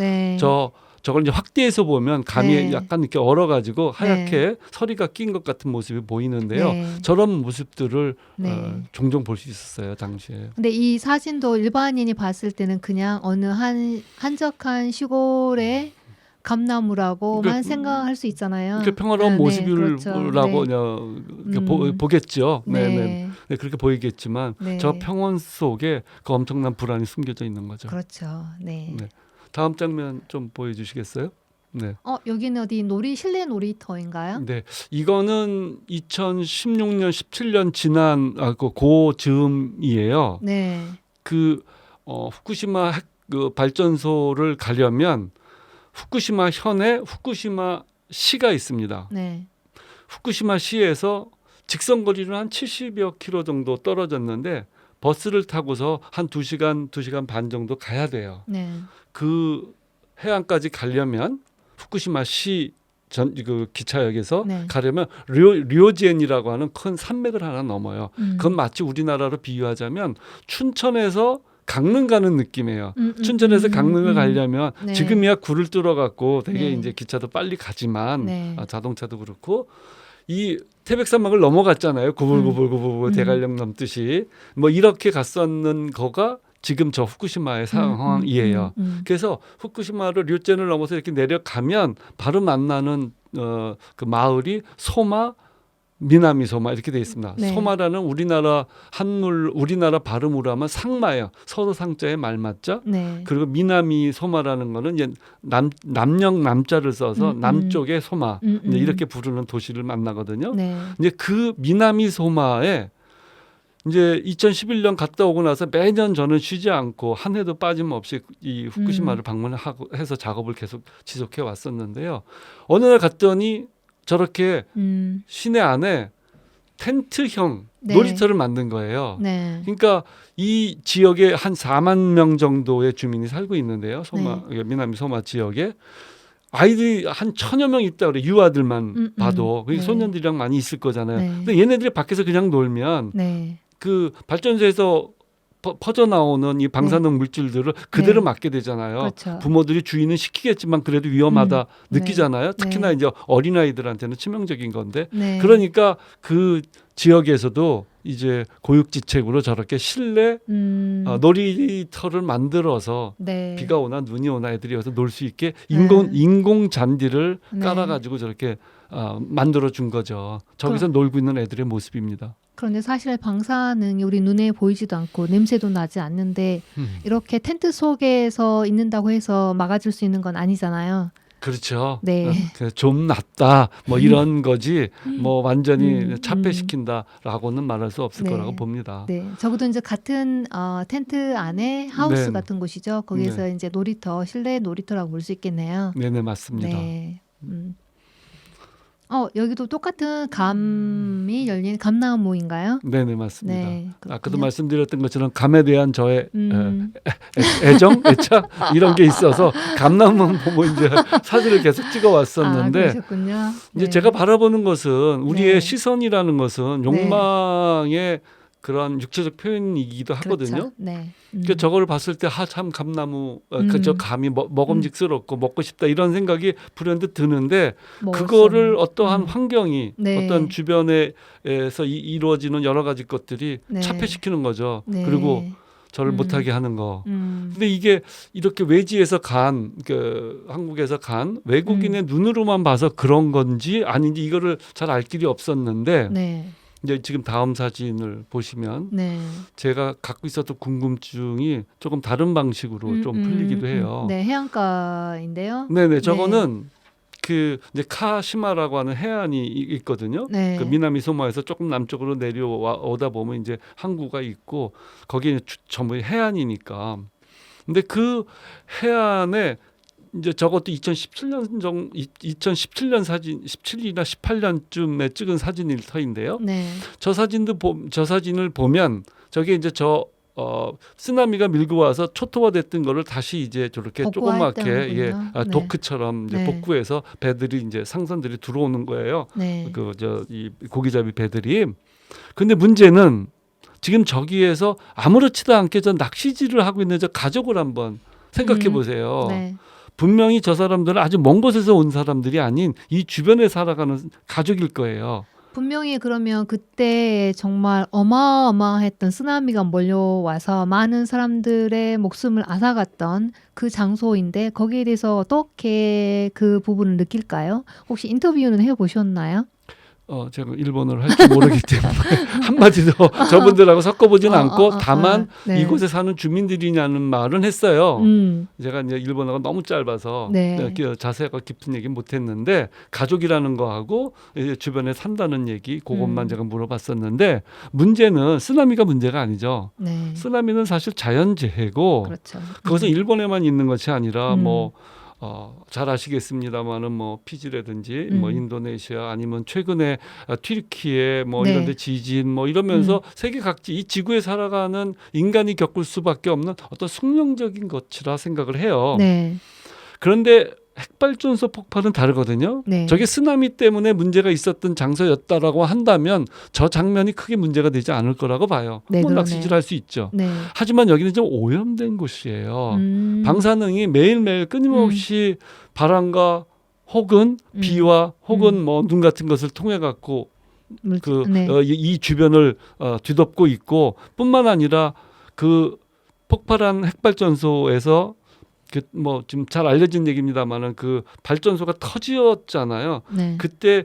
Speaker 2: 저걸 이제 확대해서 보면 감이 약간 이렇게 얼어가지고 하얗게 서리가 낀 것 같은 모습이 보이는데요. 저런 모습들을 종종 볼 수 있었어요 당시에.
Speaker 1: 근데 이 사진도 일반인이 봤을 때는 그냥 어느 한적한 시골의 감나무라고만 생각할 수 있잖아요.
Speaker 2: 이렇게 평화로운 모습이라고 보겠죠. 그렇게 보이겠지만 저 평원 속에 그 엄청난 불안이 숨겨져 있는 거죠.
Speaker 1: 그렇죠.
Speaker 2: 다음 장면 좀 보여주시겠어요?
Speaker 1: 여기는 어디 실내 놀이터인가요?
Speaker 2: 네, 이거는 2016년, 17년 지난 그 즈음이에요. 후쿠시마 핵 발전소를 가려면 후쿠시마 현에 후쿠시마 시가 있습니다. 후쿠시마 시에서 직선 거리는 한 70여 킬로 정도 떨어졌는데 버스를 타고서 한 2시간, 2시간 반 정도 가야 돼요. 그 해안까지 가려면 후쿠시마 시 그 기차역에서 가려면 류오지엔이라고 하는 큰 산맥을 하나 넘어요. 그건 마치 우리나라로 비유하자면 춘천에서 강릉 가는 느낌이에요. 춘천에서 강릉을 가려면 지금이야 굴을 뚫어갖고 되게 이제 기차도 빨리 가지만 자동차도 그렇고 이 태백산맥을 넘어갔잖아요. 구불구불구불 대관령 넘듯이 뭐 이렇게 갔었는 거가 지금 저 후쿠시마의 상황이에요. 그래서 후쿠시마를 류젠을 넘어서 이렇게 내려가면 바로 만나는 그 마을이 소마, 미나미 소마 이렇게 돼 있습니다. 소마라는 우리나라 한물 우리나라 발음으로 하면 상마예요. 서로 상자의 말맞자. 그리고 미나미 소마라는 거는 이제 남역 남자를 써서 남쪽의 소마 이제 이렇게 부르는 도시를 만나거든요. 이제 그 미나미 소마에 이제 2011년 갔다 오고 나서 매년 저는 쉬지 않고 한 해도 빠짐없이 이 후쿠시마를 방문하고 해서 작업을 계속 지속해 왔었는데요. 어느 날 갔더니 저렇게 시내 안에 텐트형 놀이터를 만든 거예요. 그러니까 이 지역에 한 4만 명 정도의 주민이 살고 있는데요. 미나미 소마 지역에 아이들이 한 1000여 명 있다 그래. 유아들만 봐도 소년들이랑 많이 있을 거잖아요. 근데 얘네들이 밖에서 그냥 놀면 그 발전소에서 퍼져 나오는 이 방사능 물질들을 그대로 맞게 되잖아요.
Speaker 1: 그렇죠.
Speaker 2: 부모들이 주의는 시키겠지만 그래도 위험하다 느끼잖아요. 특히나 이제 어린아이들한테는 치명적인 건데. 그러니까 그 지역에서도 이제 고육지책으로 저렇게 실내 놀이터를 만들어서 비가 오나 눈이 오나 애들이 여기서 놀 수 있게 인공 잔디를 깔아가지고 저렇게 만들어 준 거죠. 저기서 놀고 있는 애들의 모습입니다.
Speaker 1: 그런데 사실 방사능이 우리 눈에 보이지도 않고 냄새도 나지 않는데 이렇게 텐트 속에서 있는다고 해서 막아줄 수 있는 건 아니잖아요.
Speaker 2: 그렇죠. 좀 낫다 뭐 이런 거지 뭐 완전히 차폐시킨다라고는 말할 수 없을 거라고 봅니다.
Speaker 1: 적어도 이제 같은 텐트 안에 하우스 같은 곳이죠. 거기에서 이제 놀이터, 실내 놀이터라고 볼 수 있겠네요.
Speaker 2: 네네 맞습니다.
Speaker 1: 여기도 똑같은 감이 열린 감나무인가요?
Speaker 2: 네네 맞습니다. 아까도 말씀드렸던 것처럼 감에 대한 저의 애착 이런 게 있어서 감나무만 보고 이제 사진을 계속 찍어 왔었는데
Speaker 1: 그러셨군요.
Speaker 2: 이제 제가 바라보는 것은 우리의 시선이라는 것은 욕망의 그런 육체적 표현이기도 하거든요.
Speaker 1: 그렇죠. 네.
Speaker 2: 그러니까 저걸 봤을 때 참 감나무 저 감이 먹음직스럽고 먹고 싶다 이런 생각이 불현듯 드는데 그거를 어떠한 환경이
Speaker 1: 네.
Speaker 2: 어떤 주변에서 이루어지는 여러 가지 것들이
Speaker 1: 네.
Speaker 2: 차폐시키는 거죠.
Speaker 1: 네.
Speaker 2: 그리고 저를 못하게 하는 거. 근데 이게 이렇게 외지에서 한국에서 간 외국인의 눈으로만 봐서 그런 건지 아닌지 이거를 잘 알 길이 없었는데
Speaker 1: 네.
Speaker 2: 이제 지금 다음 사진을 보시면
Speaker 1: 네.
Speaker 2: 제가 갖고 있었던 궁금증이 조금 다른 방식으로 좀 풀리기도 해요.
Speaker 1: 네, 해안가인데요.
Speaker 2: 네네, 저거는 그 이제 카시마라고 하는 해안이 있거든요.
Speaker 1: 네.
Speaker 2: 그 미나미 소마에서 조금 남쪽으로 내려오다 보면 이제 항구가 있고 거기는 전부 해안이니까. 근데 그 해안에 이제 저것도 2017년 사진, 17이나 18년쯤에 찍은 사진일 터인데요.
Speaker 1: 네.
Speaker 2: 저 사진을 보면 저게 이제 쓰나미가 밀고 와서 초토화됐던 거를 다시 이제 저렇게 조그맣게 도크처럼 이제 복구해서 배들이 이제 상선들이 들어오는 거예요.
Speaker 1: 네.
Speaker 2: 이 고기잡이 배들이. 근데 문제는 지금 저기에서 아무렇지도 않게 저 낚시질을 하고 있는 저 가족을 한번 생각해 보세요.
Speaker 1: 네.
Speaker 2: 분명히 저 사람들은 아주 먼 곳에서 온 사람들이 아닌 이 주변에 살아가는 가족일 거예요.
Speaker 1: 분명히 그러면 그때 정말 어마어마했던 쓰나미가 몰려와서 많은 사람들의 목숨을 앗아갔던 그 장소인데 거기에 대해서 어떻게 그 부분을 느낄까요? 혹시 인터뷰는 해보셨나요?
Speaker 2: 제가 일본어를 할 줄 모르기 때문에 한마디도 저분들하고 섞어보지는 않고 다만
Speaker 1: 네.
Speaker 2: 이곳에 사는 주민들이냐는 말은 했어요. 제가 이제 일본어가 너무 짧아서 자세하고 깊은 얘기 못했는데 가족이라는 거하고 이제 주변에 산다는 얘기 그것만 제가 물어봤었는데 문제는 쓰나미가 문제가 아니죠.
Speaker 1: 네.
Speaker 2: 쓰나미는 사실 자연재해고
Speaker 1: 그렇죠.
Speaker 2: 그것은 일본에만 있는 것이 아니라 잘 아시겠습니다만은 피지라든지 인도네시아 아니면 최근에 튀르키예 이런 데 지진 이러면서 세계 각지 이 지구에 살아가는 인간이 겪을 수밖에 없는 어떤 숙명적인 것이라 생각을 해요.
Speaker 1: 네.
Speaker 2: 그런데 핵발전소 폭발은 다르거든요.
Speaker 1: 네.
Speaker 2: 저게 쓰나미 때문에 문제가 있었던 장소였다라고 한다면 저 장면이 크게 문제가 되지 않을 거라고 봐요.
Speaker 1: 네,
Speaker 2: 낚시질할 수 있죠.
Speaker 1: 네.
Speaker 2: 하지만 여기는 좀 오염된 곳이에요. 방사능이 매일매일 끊임없이 바람과 혹은 비와 혹은 눈 같은 것을 통해 갖고 이 주변을 뒤덮고 있고 뿐만 아니라 그 폭발한 핵발전소에서 지금 잘 알려진 얘기입니다만은 그 발전소가 터지었잖아요.
Speaker 1: 네.
Speaker 2: 그때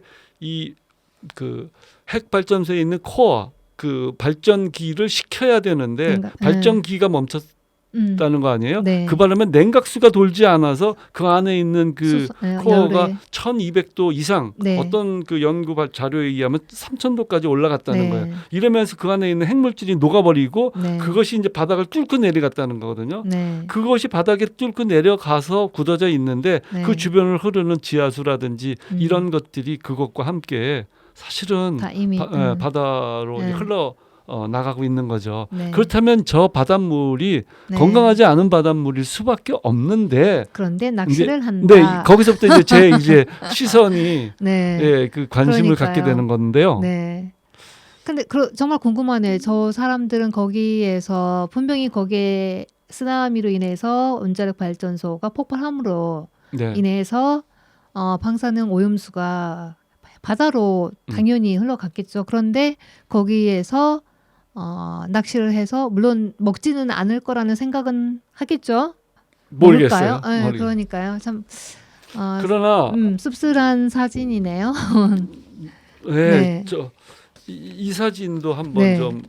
Speaker 2: 그 핵발전소에 있는 코어 그 발전기를 식혀야 되는데 발전기가 멈췄다는 거 아니에요?
Speaker 1: 네.
Speaker 2: 그 바람에 냉각수가 돌지 않아서 그 안에 있는 그 코어가 1200도 이상 어떤 그 연구 자료에 의하면 3000도까지 올라갔다는 거예요. 이러면서 그 안에 있는 핵물질이 녹아버리고 그것이 이제 바닥을 뚫고 내려갔다는 거거든요. 그것이 바닥에 뚫고 내려가서 굳어져 있는데 그 주변을 흐르는 지하수라든지 이런 것들이 그것과 함께 사실은
Speaker 1: 다 이미,
Speaker 2: 바다로 흘러 나가고 있는 거죠. 그렇다면 저 바닷물이 건강하지 않은 바닷물일 수밖에 없는데
Speaker 1: 그런데 낚시를 한다.
Speaker 2: 네, 거기서부터 제 시선이 그 관심을 갖게 되는 건데요.
Speaker 1: 네. 근데 정말 궁금하네요. 저 사람들은 거기에서 분명히 거기에 쓰나미로 인해서 원자력 발전소가 폭발함으로 인해서 방사능 오염수가 바다로 당연히 흘러갔겠죠. 그런데 거기에서 낚시를 해서 물론 먹지는 않을 거라는 생각은 하겠죠.
Speaker 2: 모르겠어요.
Speaker 1: 네, 그러니까요. 참
Speaker 2: 그러나
Speaker 1: 씁쓸한 사진이네요.
Speaker 2: 네. 이 사진도 한번 좀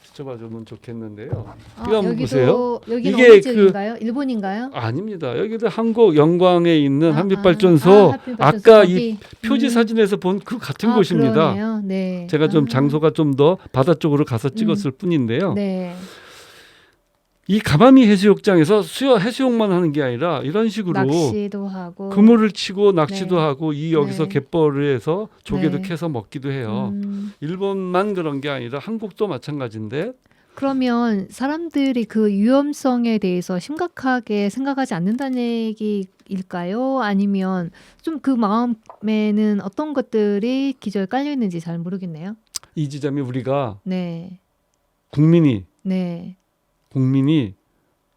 Speaker 2: 비춰봐주면 좋겠는데요. 이거 한번 보세요.
Speaker 1: 여기는 어디 지역인가요? 일본인가요?
Speaker 2: 아닙니다. 여기도 한국 영광에 있는 한빛발전소. 아까 이 표지 사진에서 본 그 같은 곳입니다.
Speaker 1: 그러네요. 네.
Speaker 2: 제가 좀 장소가 좀 더 바다 쪽으로 가서 찍었을 뿐인데요.
Speaker 1: 네.
Speaker 2: 이 가마미 해수욕장에서 해수욕만 하는 게 아니라 이런 식으로
Speaker 1: 낚시도 하고
Speaker 2: 그물을 치고 낚시도 하고 여기서 갯벌을 해서 조개도 캐서 먹기도 해요. 일본만 그런 게 아니라 한국도 마찬가지인데.
Speaker 1: 그러면 사람들이 그 위험성에 대해서 심각하게 생각하지 않는다는 얘기일까요? 아니면 좀 그 마음에는 어떤 것들이 기저에 깔려 있는지 잘 모르겠네요.
Speaker 2: 이 지점이 우리가 국민이
Speaker 1: 네.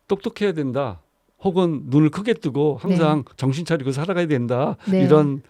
Speaker 2: 똑똑해야 된다. 혹은 눈을 크게 뜨고 항상 정신 차리고 살아가야 된다. 이런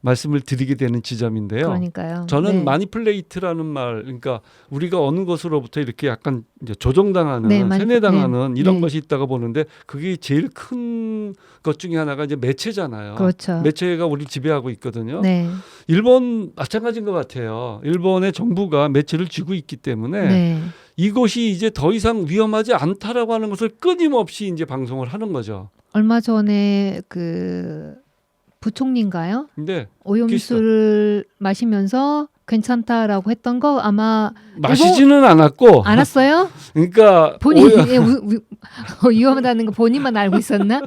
Speaker 2: 말씀을 드리게 되는 지점인데요.
Speaker 1: 그러니까요.
Speaker 2: 저는 마니플레이트라는 말, 그러니까 우리가 어느 것으로부터 이렇게 약간 이제 조종당하는, 세뇌당하는 이런 것이 있다고 보는데 그게 제일 큰 것 중에 하나가 이제 매체잖아요.
Speaker 1: 그렇죠.
Speaker 2: 매체가 우리를 지배하고 있거든요.
Speaker 1: 네.
Speaker 2: 일본 마찬가지인 것 같아요. 일본의 정부가 매체를 쥐고 있기 때문에 이것이 이제 더 이상 위험하지 않다라고 하는 것을 끊임없이 이제 방송을 하는 거죠.
Speaker 1: 얼마 전에 그 부총리인가요?
Speaker 2: 네.
Speaker 1: 오염수를 마시면서 괜찮다라고 했던 거 아마
Speaker 2: 마시지는 않았고.
Speaker 1: 알았어요?
Speaker 2: 그러니까
Speaker 1: 본인이 위험하다는 거 본인만 알고 있었나?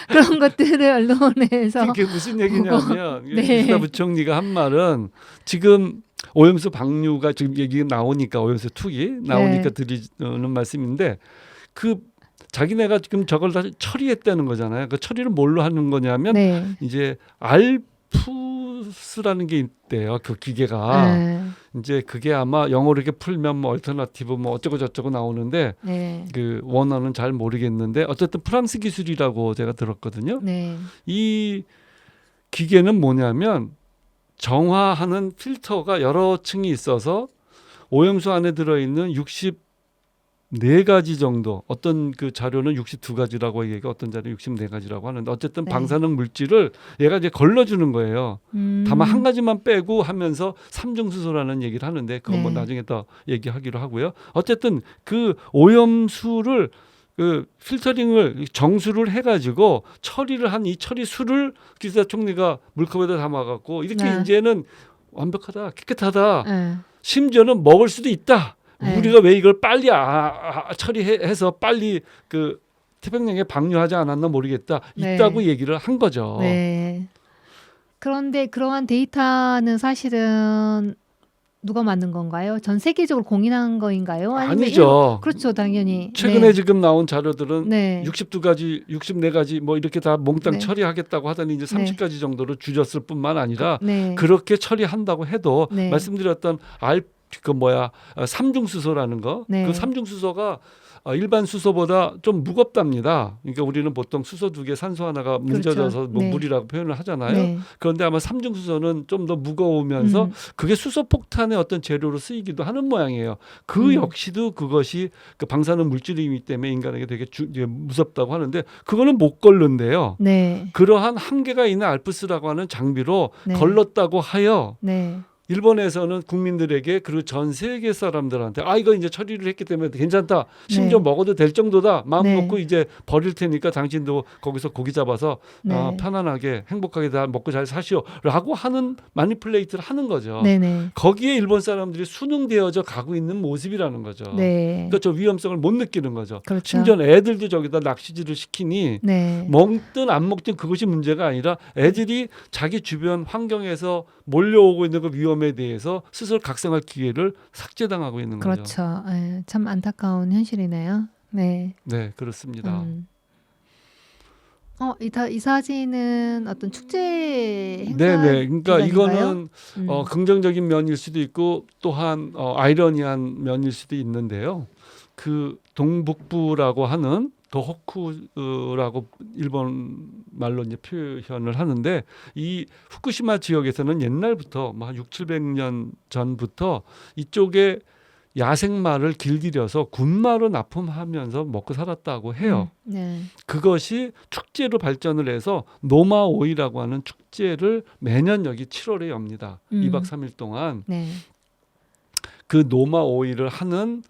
Speaker 1: 그런 것들을 언론에서
Speaker 2: 그게 무슨 얘기냐면 기시다 부총리가 한 말은 지금 오염수 방류가 지금 얘기 나오니까 오염수 투기 나오니까 드리는 말씀인데 그 자기네가 지금 저걸 다 처리했다는 거잖아요. 그 처리를 뭘로 하는 거냐면 이제 알프스라는 게 있대요. 그 기계가 이제 그게 아마 영어로 이렇게 풀면 뭐 얼터너티브 뭐 어쩌고 저쩌고 나오는데 그 원어는 잘 모르겠는데 어쨌든 프랑스 기술이라고 제가 들었거든요. 이 기계는 뭐냐면 정화하는 필터가 여러 층이 있어서 오염수 안에 들어있는 64가지 정도, 어떤 그 자료는 62가지라고 얘기하고 어떤 자료는 64가지라고 하는데 어쨌든 방사능 물질을 얘가 이제 걸러주는 거예요. 다만 한 가지만 빼고 하면서 삼중수소라는 얘기를 하는데 그건 뭐 나중에 더 얘기하기로 하고요. 어쨌든 그 오염수를 그 필터링을 정수를 해가지고 처리를 한 이 처리수를 기시다 총리가 물컵에다 담아갖고 이렇게 이제는 완벽하다, 깨끗하다. 심지어는 먹을 수도 있다. 우리가 왜 이걸 빨리 처리해서 빨리 그 태평양에 방류하지 않았나 모르겠다. 있다고 얘기를 한 거죠.
Speaker 1: 그런데 그러한 데이터는 사실은 누가 만든 건가요? 전 세계적으로 공인한 거인가요?
Speaker 2: 아니죠.
Speaker 1: 그렇죠, 당연히.
Speaker 2: 최근에 지금 나온 자료들은 62가지, 64가지 뭐 이렇게 다 몽땅 처리하겠다고 하더니 이제 30가지 정도로 줄였을 뿐만 아니라 그렇게 처리한다고 해도 말씀드렸던 삼중수소라는 거, 그 삼중수소가 일반 수소보다 좀 무겁답니다. 그러니까 우리는 보통 수소 2개, 산소 하나가 뭉쳐져서 뭐 물이라고 표현을 하잖아요. 그런데 아마 삼중수소는 좀 더 무거우면서 그게 수소 폭탄의 어떤 재료로 쓰이기도 하는 모양이에요. 그 역시도 그것이 그 방사능 물질이기 때문에 인간에게 되게 무섭다고 하는데 그거는 못 걸른대요. 그러한 한계가 있는 알프스라고 하는 장비로 걸렀다고 하여 일본에서는 국민들에게 그리고 전 세계 사람들한테 이거 이제 처리를 했기 때문에 괜찮다. 심지어 먹어도 될 정도다. 마음 놓고 이제 버릴 테니까 당신도 거기서 고기 잡아서 편안하게 행복하게 다 먹고 잘 사시오라고 하는 마니플레이트를 하는 거죠. 거기에 일본 사람들이 순응되어져 가고 있는 모습이라는 거죠. 그러니까 저 위험성을 못 느끼는 거죠. 심지어 애들도 저기다 낚시질을 시키니 먹든 안 먹든 그것이 문제가 아니라 애들이 자기 주변 환경에서 몰려오고 있는 그 위험에 대해서 스스로 각성할 기회를 삭제당하고 있는 거죠.
Speaker 1: 그렇죠. 참 안타까운 현실이네요. 네,
Speaker 2: 그렇습니다.
Speaker 1: 이 사진은 어떤 축제 행사?
Speaker 2: 그러니까 이거는 긍정적인 면일 수도 있고 또한 아이러니한 면일 수도 있는데요. 그 동북부라고 하는 도호쿠라고 일본 말로 이제 표현을 하는데 이 후쿠시마 지역에서는 옛날부터 뭐 한 600~700년 전부터 이쪽에 야생마를 길들여서 군마로 납품하면서 먹고 살았다고 해요. 그것이 축제로 발전을 해서 노마오이라고 하는 축제를 매년 여기 7월에 엽니다. 2박 3일 동안 그 노마오이를 하는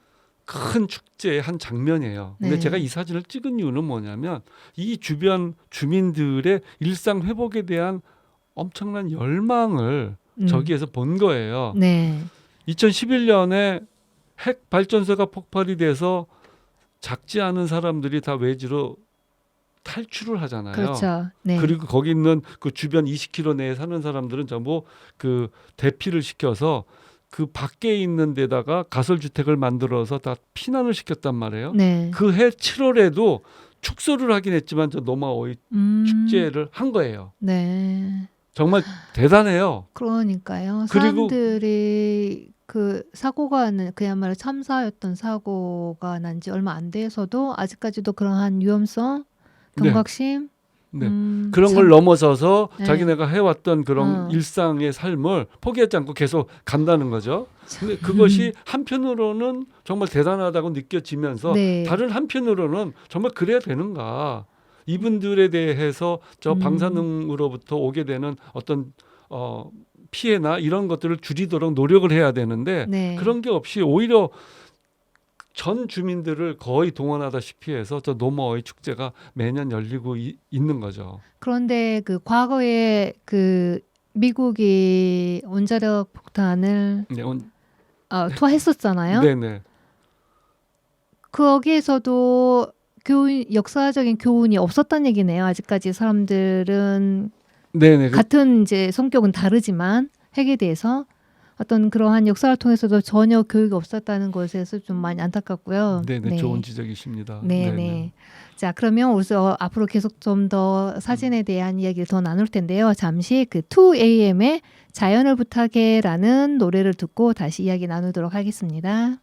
Speaker 2: 큰 축제의 한 장면이에요. 근데 제가 이 사진을 찍은 이유는 뭐냐면 이 주변 주민들의 일상 회복에 대한 엄청난 열망을 저기에서 본 거예요. 2011년에 핵 발전소가 폭발이 돼서 작지 않은 사람들이 다 외지로 탈출을 하잖아요.
Speaker 1: 그렇죠.
Speaker 2: 그리고 거기 있는 그 주변 20km 내에 사는 사람들은 전부 그 대피를 시켜서 그 밖에 있는 데다가 가설주택을 만들어서 다 피난을 시켰단 말이에요. 그 해 7월에도 축소를 하긴 했지만 저 노마오이 축제를 한 거예요. 정말 대단해요.
Speaker 1: 그러니까요. 사람들이 그 사고가 그야말로 참사였던 사고가 난 지 얼마 안 돼서도 아직까지도 그러한 위험성, 경각심,
Speaker 2: 네. 그런 걸 넘어서서
Speaker 1: 네.
Speaker 2: 자기네가 해왔던 그런 일상의 삶을 포기하지 않고 계속 간다는 거죠. 근데 그것이 한편으로는 정말 대단하다고 느껴지면서
Speaker 1: 네.
Speaker 2: 다른 한편으로는 정말 그래야 되는가. 이분들에 대해서 저 방사능으로부터 오게 되는 어떤 피해나 이런 것들을 줄이도록 노력을 해야 되는데
Speaker 1: 네.
Speaker 2: 그런 게 없이 오히려 전 주민들을 거의 동원하다시피 해서 저 노머의 축제가 매년 열리고 있는 거죠.
Speaker 1: 그런데 그 과거에 그 미국이 원자력 폭탄을 투하했었잖아요.
Speaker 2: 네네.
Speaker 1: 거기에서도 역사적인 교훈이 없었단 얘기네요. 아직까지 사람들은
Speaker 2: 네네.
Speaker 1: 같은 이제 성격은 다르지만 핵에 대해서 어떤 그러한 역사를 통해서도 전혀 교육이 없었다는 것에서 좀 많이 안타깝고요.
Speaker 2: 네네.
Speaker 1: 네.
Speaker 2: 좋은 지적이십니다.
Speaker 1: 네네. 자, 그러면 우선 앞으로 계속 좀 더 사진에 대한 이야기를 더 나눌 텐데요. 잠시 그 2AM의 자연을 부탁해라는 노래를 듣고 다시 이야기 나누도록 하겠습니다.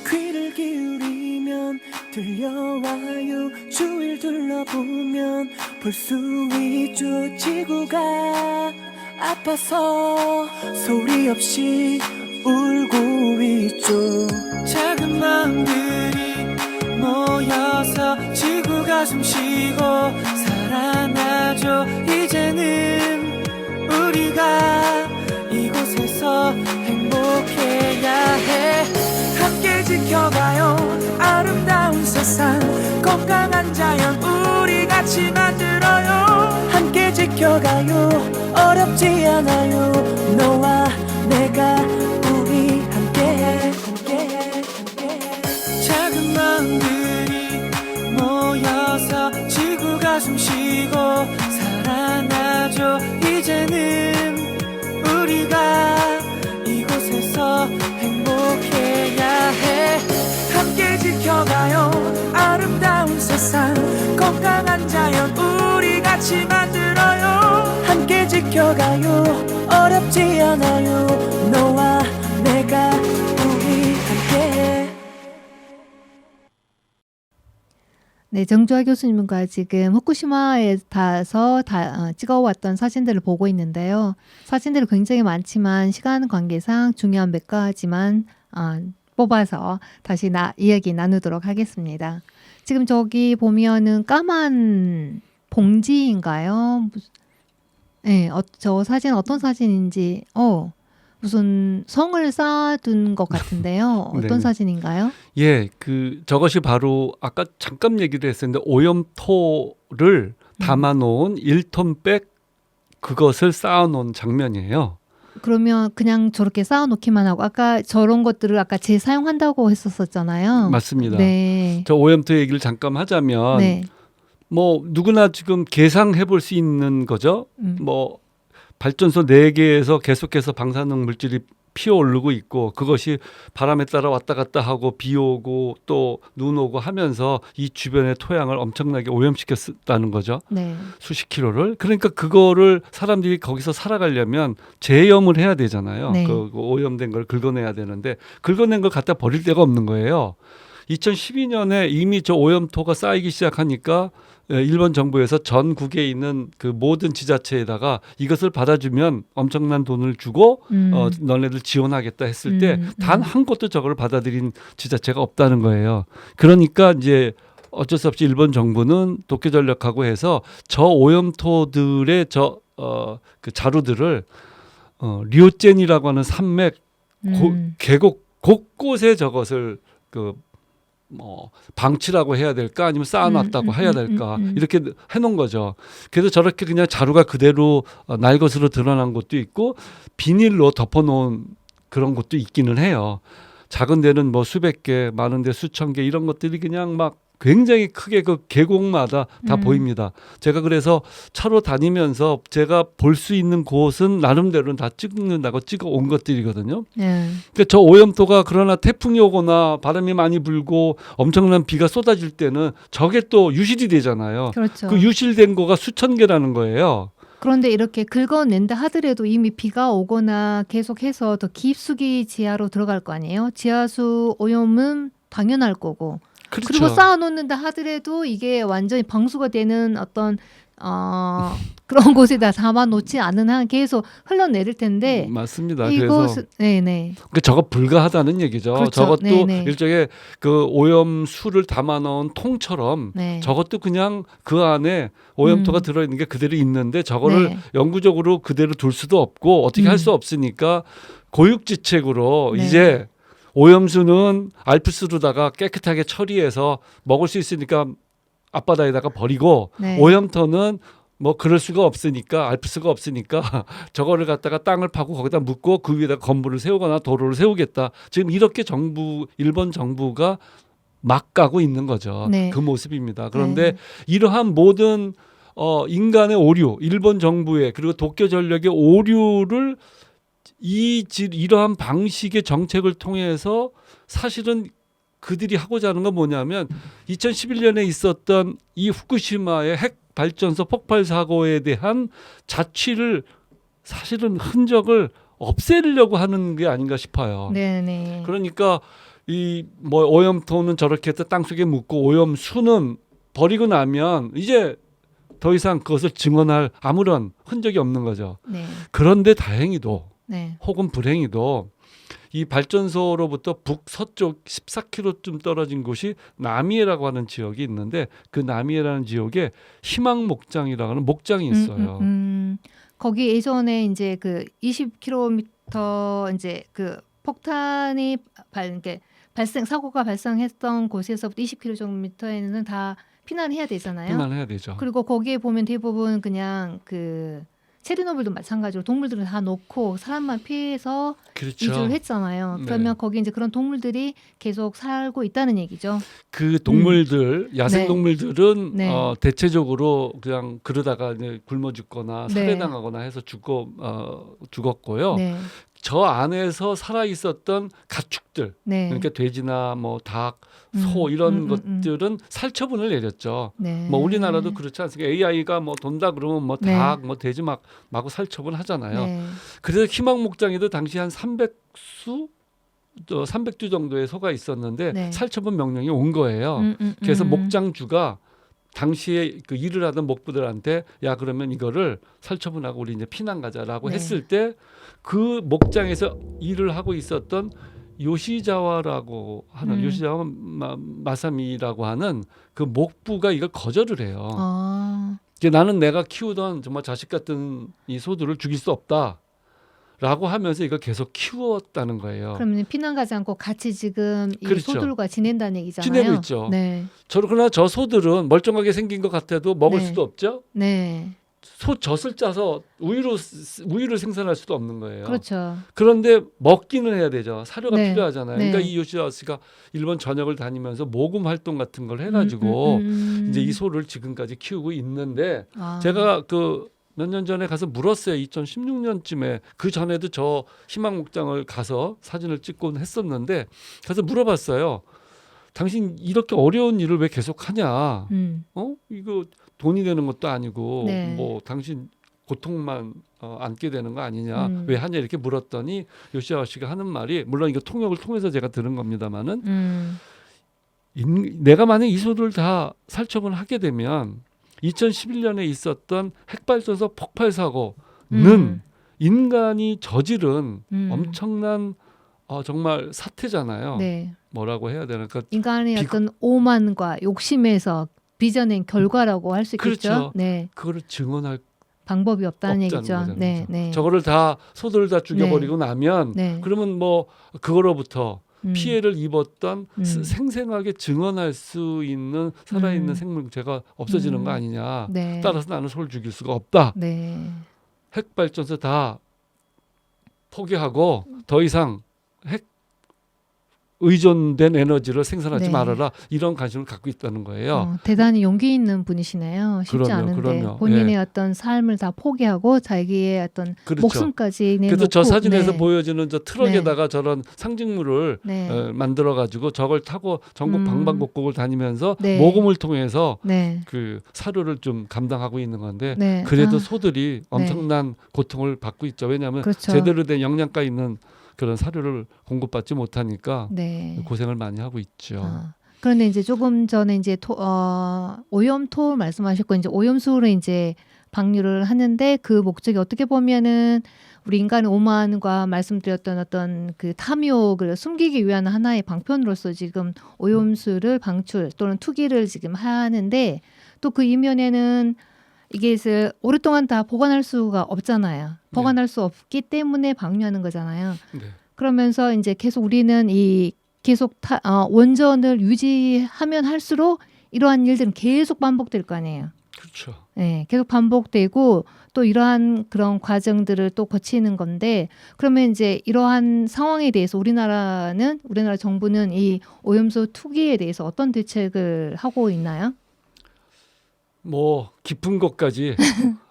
Speaker 3: 귀를 기울이면 들려와요. 주위를 둘러보면 볼 수 있죠. 지구가 아파서 소리 없이 울고 있죠. 작은 마음들이 모여서 지구가 숨쉬고 살아나죠. 이제는 우리가 이곳에서 행복해야 해. 함께 지켜가요. 아름다운 세상, 건강한 자연 우리 같이 만들어요. 함께 지켜가요. 어렵지 않아요. 너와 내가 우리 함께 작은 마음들이 모여서 지구가 숨쉬고 살아나죠. 이제는 우리가 이곳에서 행복해야 해. 함께 지켜가요. 아름다운 세상, 건강한 자연 우리 같이 만들어요. 함께 지켜가요. 어렵지 않아요. 너와 내가 우리 함께.
Speaker 1: 네, 정주하 교수님과 지금 후쿠시마에 가서 찍어왔던 사진들을 보고 있는데요. 사진들이 굉장히 많지만 시간 관계상 중요한 몇 가지만 뽑아서 다시 이야기 나누도록 하겠습니다. 지금 저기 보면은 까만 봉지인가요? 네, 저 사진 어떤 사진인지 무슨 성을 쌓아둔 것 같은데요. 어떤 사진인가요?
Speaker 2: 예, 저것이 바로 아까 잠깐 얘기를 했었는데 오염토를 담아놓은 1톤백 그것을 쌓아놓은 장면이에요.
Speaker 1: 그러면 그냥 저렇게 쌓아놓기만 하고 아까 저런 것들을 아까 재사용한다고 했었잖아요.
Speaker 2: 맞습니다.
Speaker 1: 네.
Speaker 2: 저 오염토 얘기를 잠깐 하자면
Speaker 1: 네.
Speaker 2: 뭐 누구나 지금 계상해 볼 수 있는 거죠. 뭐 발전소 4개에서 계속해서 방사능 물질이 피어오르고 있고 그것이 바람에 따라 왔다 갔다 하고 비 오고 또 눈 오고 하면서 이 주변의 토양을 엄청나게 오염시켰다는 거죠.
Speaker 1: 네.
Speaker 2: 수십 킬로를. 그러니까 그거를 사람들이 거기서 살아가려면 재염을 해야 되잖아요.
Speaker 1: 네.
Speaker 2: 그 오염된 걸 긁어내야 되는데 긁어낸 걸 갖다 버릴 데가 없는 거예요. 2012년에 이미 저 오염토가 쌓이기 시작하니까 일본 정부에서 전국에 있는 그 모든 지자체에다가 이것을 받아주면 엄청난 돈을 주고 너네들 지원하겠다 했을 때 단 한 곳도 저걸 받아들인 지자체가 없다는 거예요. 그러니까 이제 어쩔 수 없이 일본 정부는 도쿄전력하고 해서 저 오염토들의 그 자루들을 리오젠이라고 하는 산맥 계곡 곳곳에 저것을 방치라고 해야 될까 아니면 쌓아놨다고 해야 될까 이렇게 해놓은 거죠. 그래서 저렇게 그냥 자루가 그대로 날 것으로 드러난 곳도 있고 비닐로 덮어놓은 그런 곳도 있기는 해요. 작은 데는 뭐 수백 개, 많은 데 수천 개 이런 것들이 그냥 막 굉장히 크게 그 계곡마다 다 보입니다. 제가 그래서 차로 다니면서 제가 볼 수 있는 곳은 나름대로는 다 찍는다고 찍어 온 것들이거든요. 그러니까 저 오염도가 그러나 태풍이 오거나 바람이 많이 불고 엄청난 비가 쏟아질 때는 저게 또 유실이 되잖아요.
Speaker 1: 그렇죠.
Speaker 2: 그 유실된 거가 수천 개라는 거예요.
Speaker 1: 그런데 이렇게 긁어낸다 하더라도 이미 비가 오거나 계속해서 더 깊숙이 지하로 들어갈 거 아니에요. 지하수 오염은 당연할 거고.
Speaker 2: 그렇죠.
Speaker 1: 그리고 쌓아놓는다 하더라도 이게 완전히 방수가 되는 어떤 그런 곳에다 담아놓지 않은 한 계속 흘러내릴 텐데.
Speaker 2: 맞습니다.
Speaker 1: 이것은 네네.
Speaker 2: 그 저거 불가하다는 얘기죠.
Speaker 1: 그렇죠.
Speaker 2: 저것도
Speaker 1: 네네.
Speaker 2: 일종의 그 오염수를 담아놓은 통처럼
Speaker 1: 네.
Speaker 2: 저것도 그냥 그 안에 오염토가 들어있는 게 그대로 있는데 저거를
Speaker 1: 네.
Speaker 2: 영구적으로 그대로 둘 수도 없고 어떻게 할 수 없으니까 고육지책으로
Speaker 1: 네.
Speaker 2: 이제 오염수는 알프스로다가 깨끗하게 처리해서 먹을 수 있으니까 앞바다에다가 버리고
Speaker 1: 네.
Speaker 2: 오염터는 뭐 그럴 수가 없으니까 알프스가 없으니까 저거를 갖다가 땅을 파고 거기다 묻고 그 위에다 건물을 세우거나 도로를 세우겠다. 지금 이렇게 일본 정부가 막 가고 있는 거죠.
Speaker 1: 네.
Speaker 2: 그 모습입니다. 그런데 이러한 모든 인간의 오류, 일본 정부의 그리고 도쿄전력의 오류를 이러한 방식의 정책을 통해서 사실은 그들이 하고자 하는 건 뭐냐면 2011년에 있었던 이 후쿠시마의 핵 발전소 폭발 사고에 대한 자취를 사실은 흔적을 없애려고 하는 게 아닌가 싶어요.
Speaker 1: 네네.
Speaker 2: 그러니까 이 뭐 오염토는 저렇게 해서 땅속에 묻고 오염수는 버리고 나면 이제 더 이상 그것을 증언할 아무런 흔적이 없는 거죠.
Speaker 1: 네.
Speaker 2: 그런데 다행히도
Speaker 1: 네.
Speaker 2: 혹은 불행히도 이 발전소로부터 북서쪽 14km쯤 떨어진 곳이 나미에라고 하는 지역이 있는데 그 나미에라는 지역에 희망 목장이라고 하는 목장이 있어요.
Speaker 1: 거기 예전에 이제 그 20km 이제 그 폭탄이 사고가 발생했던 곳에서부터 20km에는 다 피난해야 되잖아요.
Speaker 2: 피난해야 되죠.
Speaker 1: 그리고 거기에 보면 대부분 그냥 그 체르노빌도 마찬가지로 동물들을 다 놓고 사람만 피해서
Speaker 2: 그렇죠.
Speaker 1: 이주를 했잖아요.
Speaker 2: 네.
Speaker 1: 그러면 거기 이제 그런 동물들이 계속 살고 있다는 얘기죠.
Speaker 2: 그 동물들, 야생
Speaker 1: 네.
Speaker 2: 동물들은
Speaker 1: 네.
Speaker 2: 대체적으로 그냥 그러다가 이제 굶어 죽거나
Speaker 1: 네.
Speaker 2: 살해당하거나 해서 죽었고요.
Speaker 1: 네.
Speaker 2: 저 안에서 살아 있었던 가축들,
Speaker 1: 네.
Speaker 2: 그러니까 돼지나 뭐 닭, 소 이런 것들은 살처분을 내렸죠.
Speaker 1: 네.
Speaker 2: 뭐 우리나라도 그렇지 않습니까? AI가 뭐 돈다 그러면 뭐
Speaker 1: 네.
Speaker 2: 닭, 뭐 돼지 마구 살처분 하잖아요.
Speaker 1: 네.
Speaker 2: 그래서 희망 목장에도 당시 한 300주 정도의 소가 있었는데
Speaker 1: 네.
Speaker 2: 살처분 명령이 온 거예요. 그래서 목장주가 당시에 그 일을 하던 목부들한테 야 그러면 이거를 살처분하고 우리 이제 피난 가자라고
Speaker 1: 네.
Speaker 2: 했을 때 그 목장에서 일을 하고 있었던 요시자와라고 하는 요시자와 마사미라고 하는 그 목부가 이걸 거절을 해요. 이제 나는 내가 키우던 정말 자식 같은 이 소들을 죽일 수 없다라고 하면서 이걸 계속 키웠다는 거예요.
Speaker 1: 그러면 피난 가지 않고 같이 지금 이
Speaker 2: 그렇죠.
Speaker 1: 소들과 지낸다는 얘기잖아요.
Speaker 2: 지내고 있죠.
Speaker 1: 네.
Speaker 2: 그러나 저 소들은 멀쩡하게 생긴 것 같아도 먹을
Speaker 1: 네.
Speaker 2: 수도 없죠.
Speaker 1: 네.
Speaker 2: 소 젖을 짜서 우유를 생산할 수도 없는 거예요.
Speaker 1: 그렇죠.
Speaker 2: 그런데 먹기는 해야 되죠. 사료가
Speaker 1: 네.
Speaker 2: 필요하잖아요.
Speaker 1: 네.
Speaker 2: 그러니까 이 요시자 씨가 일본 전역을 다니면서 모금 활동 같은 걸 해가지고 이제 이 소를 지금까지 키우고 있는데 제가 그 몇 년 전에 가서 물었어요. 2016년쯤에 그 전에도 저 희망 목장을 가서 사진을 찍곤 했었는데 가서 물어봤어요. 당신 이렇게 어려운 일을 왜 계속하냐? 이거 돈이 되는 것도 아니고
Speaker 1: 네.
Speaker 2: 뭐 당신 고통만 안게 되는 거 아니냐? 왜 하냐 이렇게 물었더니 요시아와 씨가 하는 말이 물론 이거 통역을 통해서 제가 들은 겁니다만은 내가 만약 이 소들 다 살처분을 하게 되면 2011년에 있었던 핵발전소 폭발 사고는 인간이 저지른 엄청난 정말 사태잖아요.
Speaker 1: 네.
Speaker 2: 뭐라고 해야 되나? 그러니까
Speaker 1: 인간의 어떤 오만과 욕심에서 빚어낸 결과라고 할 수 있겠죠.
Speaker 2: 그렇죠.
Speaker 1: 네.
Speaker 2: 그거를 증언할
Speaker 1: 방법이 없다는 얘기죠.
Speaker 2: 거잖아요.
Speaker 1: 네, 네.
Speaker 2: 저거를 다 소들을 다 죽여버리고 나면
Speaker 1: 네.
Speaker 2: 그러면 뭐 그거로부터 피해를 입었던
Speaker 1: 음.
Speaker 2: 생생하게 증언할 수 있는 살아있는 생명체가 없어지는 거 아니냐.
Speaker 1: 네.
Speaker 2: 따라서 나는 소를 죽일 수가 없다.
Speaker 1: 네.
Speaker 2: 핵발전소 다 포기하고 더 이상 핵 의존된 에너지를 생산하지
Speaker 1: 네.
Speaker 2: 말아라 이런 관심을 갖고 있다는 거예요.
Speaker 1: 대단히 용기 있는 분이시네요. 쉽지
Speaker 2: 그럼요,
Speaker 1: 않은데
Speaker 2: 그럼요.
Speaker 1: 본인의
Speaker 2: 예.
Speaker 1: 어떤 삶을 다 포기하고 자기의 어떤
Speaker 2: 그렇죠.
Speaker 1: 목숨까지 내놓고
Speaker 2: 그래서 저 사진에서
Speaker 1: 네.
Speaker 2: 보여주는 저 트럭에다가 저런 상징물을
Speaker 1: 네.
Speaker 2: 만들어 가지고 저걸 타고 전국 방방곡곡을 다니면서
Speaker 1: 네.
Speaker 2: 모금을 통해서
Speaker 1: 네.
Speaker 2: 그 사료를 좀 감당하고 있는 건데
Speaker 1: 네.
Speaker 2: 그래도 소들이
Speaker 1: 네.
Speaker 2: 엄청난 고통을 받고 있죠. 왜냐하면
Speaker 1: 그렇죠.
Speaker 2: 제대로 된 영양가 있는 그런 사료를 공급받지 못하니까
Speaker 1: 네.
Speaker 2: 고생을 많이 하고 있죠.
Speaker 1: 그런데 이제 조금 전에 이제 오염토 말씀하셨고 이제 오염수를 이제 방류를 하는데 그 목적이 어떻게 보면은 우리 인간의 오만과 말씀드렸던 어떤 그 탐욕을 숨기기 위한 하나의 방편으로서 지금 오염수를 방출 또는 투기를 지금 하는데 또 그 이면에는 이게 오랫동안 다 보관할 수가 없잖아요. 보관할 수 없기 때문에 방류하는 거잖아요.
Speaker 2: 네.
Speaker 1: 그러면서 이제 계속 우리는 이 계속 원전을 유지하면 할수록 이러한 일들은 계속 반복될 거 아니에요.
Speaker 2: 그렇죠.
Speaker 1: 네, 계속 반복되고 또 이러한 그런 과정들을 또 거치는 건데 그러면 이제 이러한 상황에 대해서 우리나라 정부는 이 오염수 투기에 대해서 어떤 대책을 하고 있나요?
Speaker 2: 뭐 깊은 것까지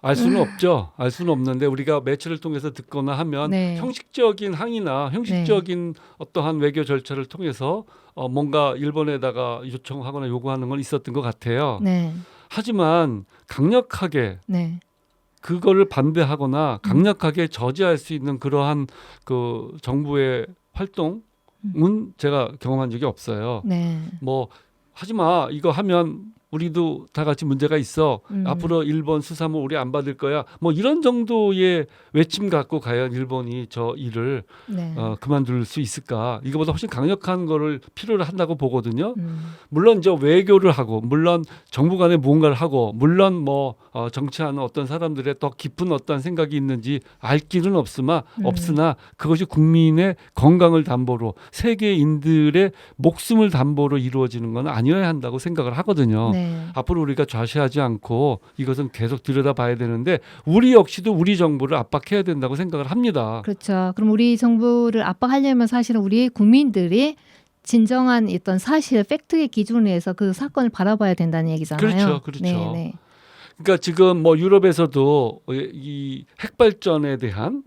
Speaker 2: 알 수는 없죠. 알 수는 없는데 우리가 매체를 통해서 듣거나 하면
Speaker 1: 네.
Speaker 2: 형식적인 항의나 형식적인 어떠한 외교 절차를 통해서 뭔가 일본에다가 요청하거나 요구하는 건 있었던 것 같아요.
Speaker 1: 네.
Speaker 2: 하지만 강력하게
Speaker 1: 네.
Speaker 2: 그거를 반대하거나 강력하게 저지할 수 있는 그러한 그 정부의 활동은 제가 경험한 적이 없어요.
Speaker 1: 네.
Speaker 2: 뭐 하지 마 이거 하면 우리도 다 같이 문제가 있어. 앞으로 일본 수산물 우리 안 받을 거야. 뭐 이런 정도의 외침 갖고 과연 일본이 저 일을
Speaker 1: 네.
Speaker 2: 그만둘 수 있을까? 이거보다 훨씬 강력한 거를 필요로 한다고 보거든요. 물론 저 외교를 하고, 물론 정부 간에 무언가를 하고, 물론 뭐 정치하는 어떤 사람들의 더 깊은 어떤 생각이 있는지 알 길은 없으나 그것이 국민의 건강을 담보로 세계인들의 목숨을 담보로 이루어지는 건 아니어야 한다고 생각을 하거든요.
Speaker 1: 네.
Speaker 2: 앞으로 우리가 좌시하지 않고 이것은 계속 들여다봐야 되는데 우리 역시도 우리 정부를 압박해야 된다고 생각을 합니다.
Speaker 1: 그렇죠. 그럼 우리 정부를 압박하려면 사실은 우리 국민들이 진정한 어떤 사실, 팩트의 기준에서 그 사건을 바라봐야 된다는 얘기잖아요.
Speaker 2: 그렇죠, 그렇죠.
Speaker 1: 네, 네.
Speaker 2: 그러니까 지금 뭐 유럽에서도 이 핵발전에 대한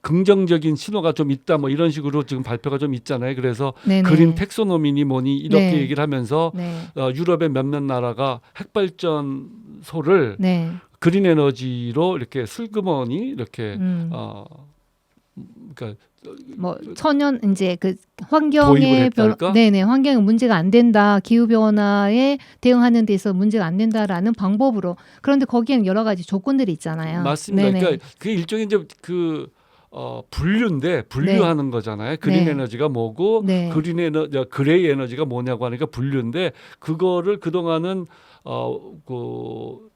Speaker 2: 긍정적인 신호가 좀 있다 뭐 이런 식으로 지금 발표가 좀 있잖아요. 그래서
Speaker 1: 네네.
Speaker 2: 그린 텍소노미니 뭐니 이렇게
Speaker 1: 네.
Speaker 2: 얘기를 하면서
Speaker 1: 네.
Speaker 2: 유럽의 몇몇 나라가 핵발전소를
Speaker 1: 네.
Speaker 2: 그린 에너지로 이렇게 슬그머니 이렇게 그러니까
Speaker 1: 뭐 천연 이제 그
Speaker 2: 도입을
Speaker 1: 환경에
Speaker 2: 했달까?
Speaker 1: 네네 환경에 문제가 안 된다, 기후 변화에 대응하는 데 있어 문제가 안 된다라는 방법으로. 그런데 거기에는 여러 가지 조건들이 있잖아요.
Speaker 2: 맞습니다.
Speaker 1: 네네.
Speaker 2: 그러니까 그게 일종의 이제 그 분류인데 분류하는 거잖아요. 그린
Speaker 1: 네.
Speaker 2: 에너지가 뭐고
Speaker 1: 네.
Speaker 2: 그레이 에너지가 뭐냐고 하니까 분류인데 그거를 그동안은 그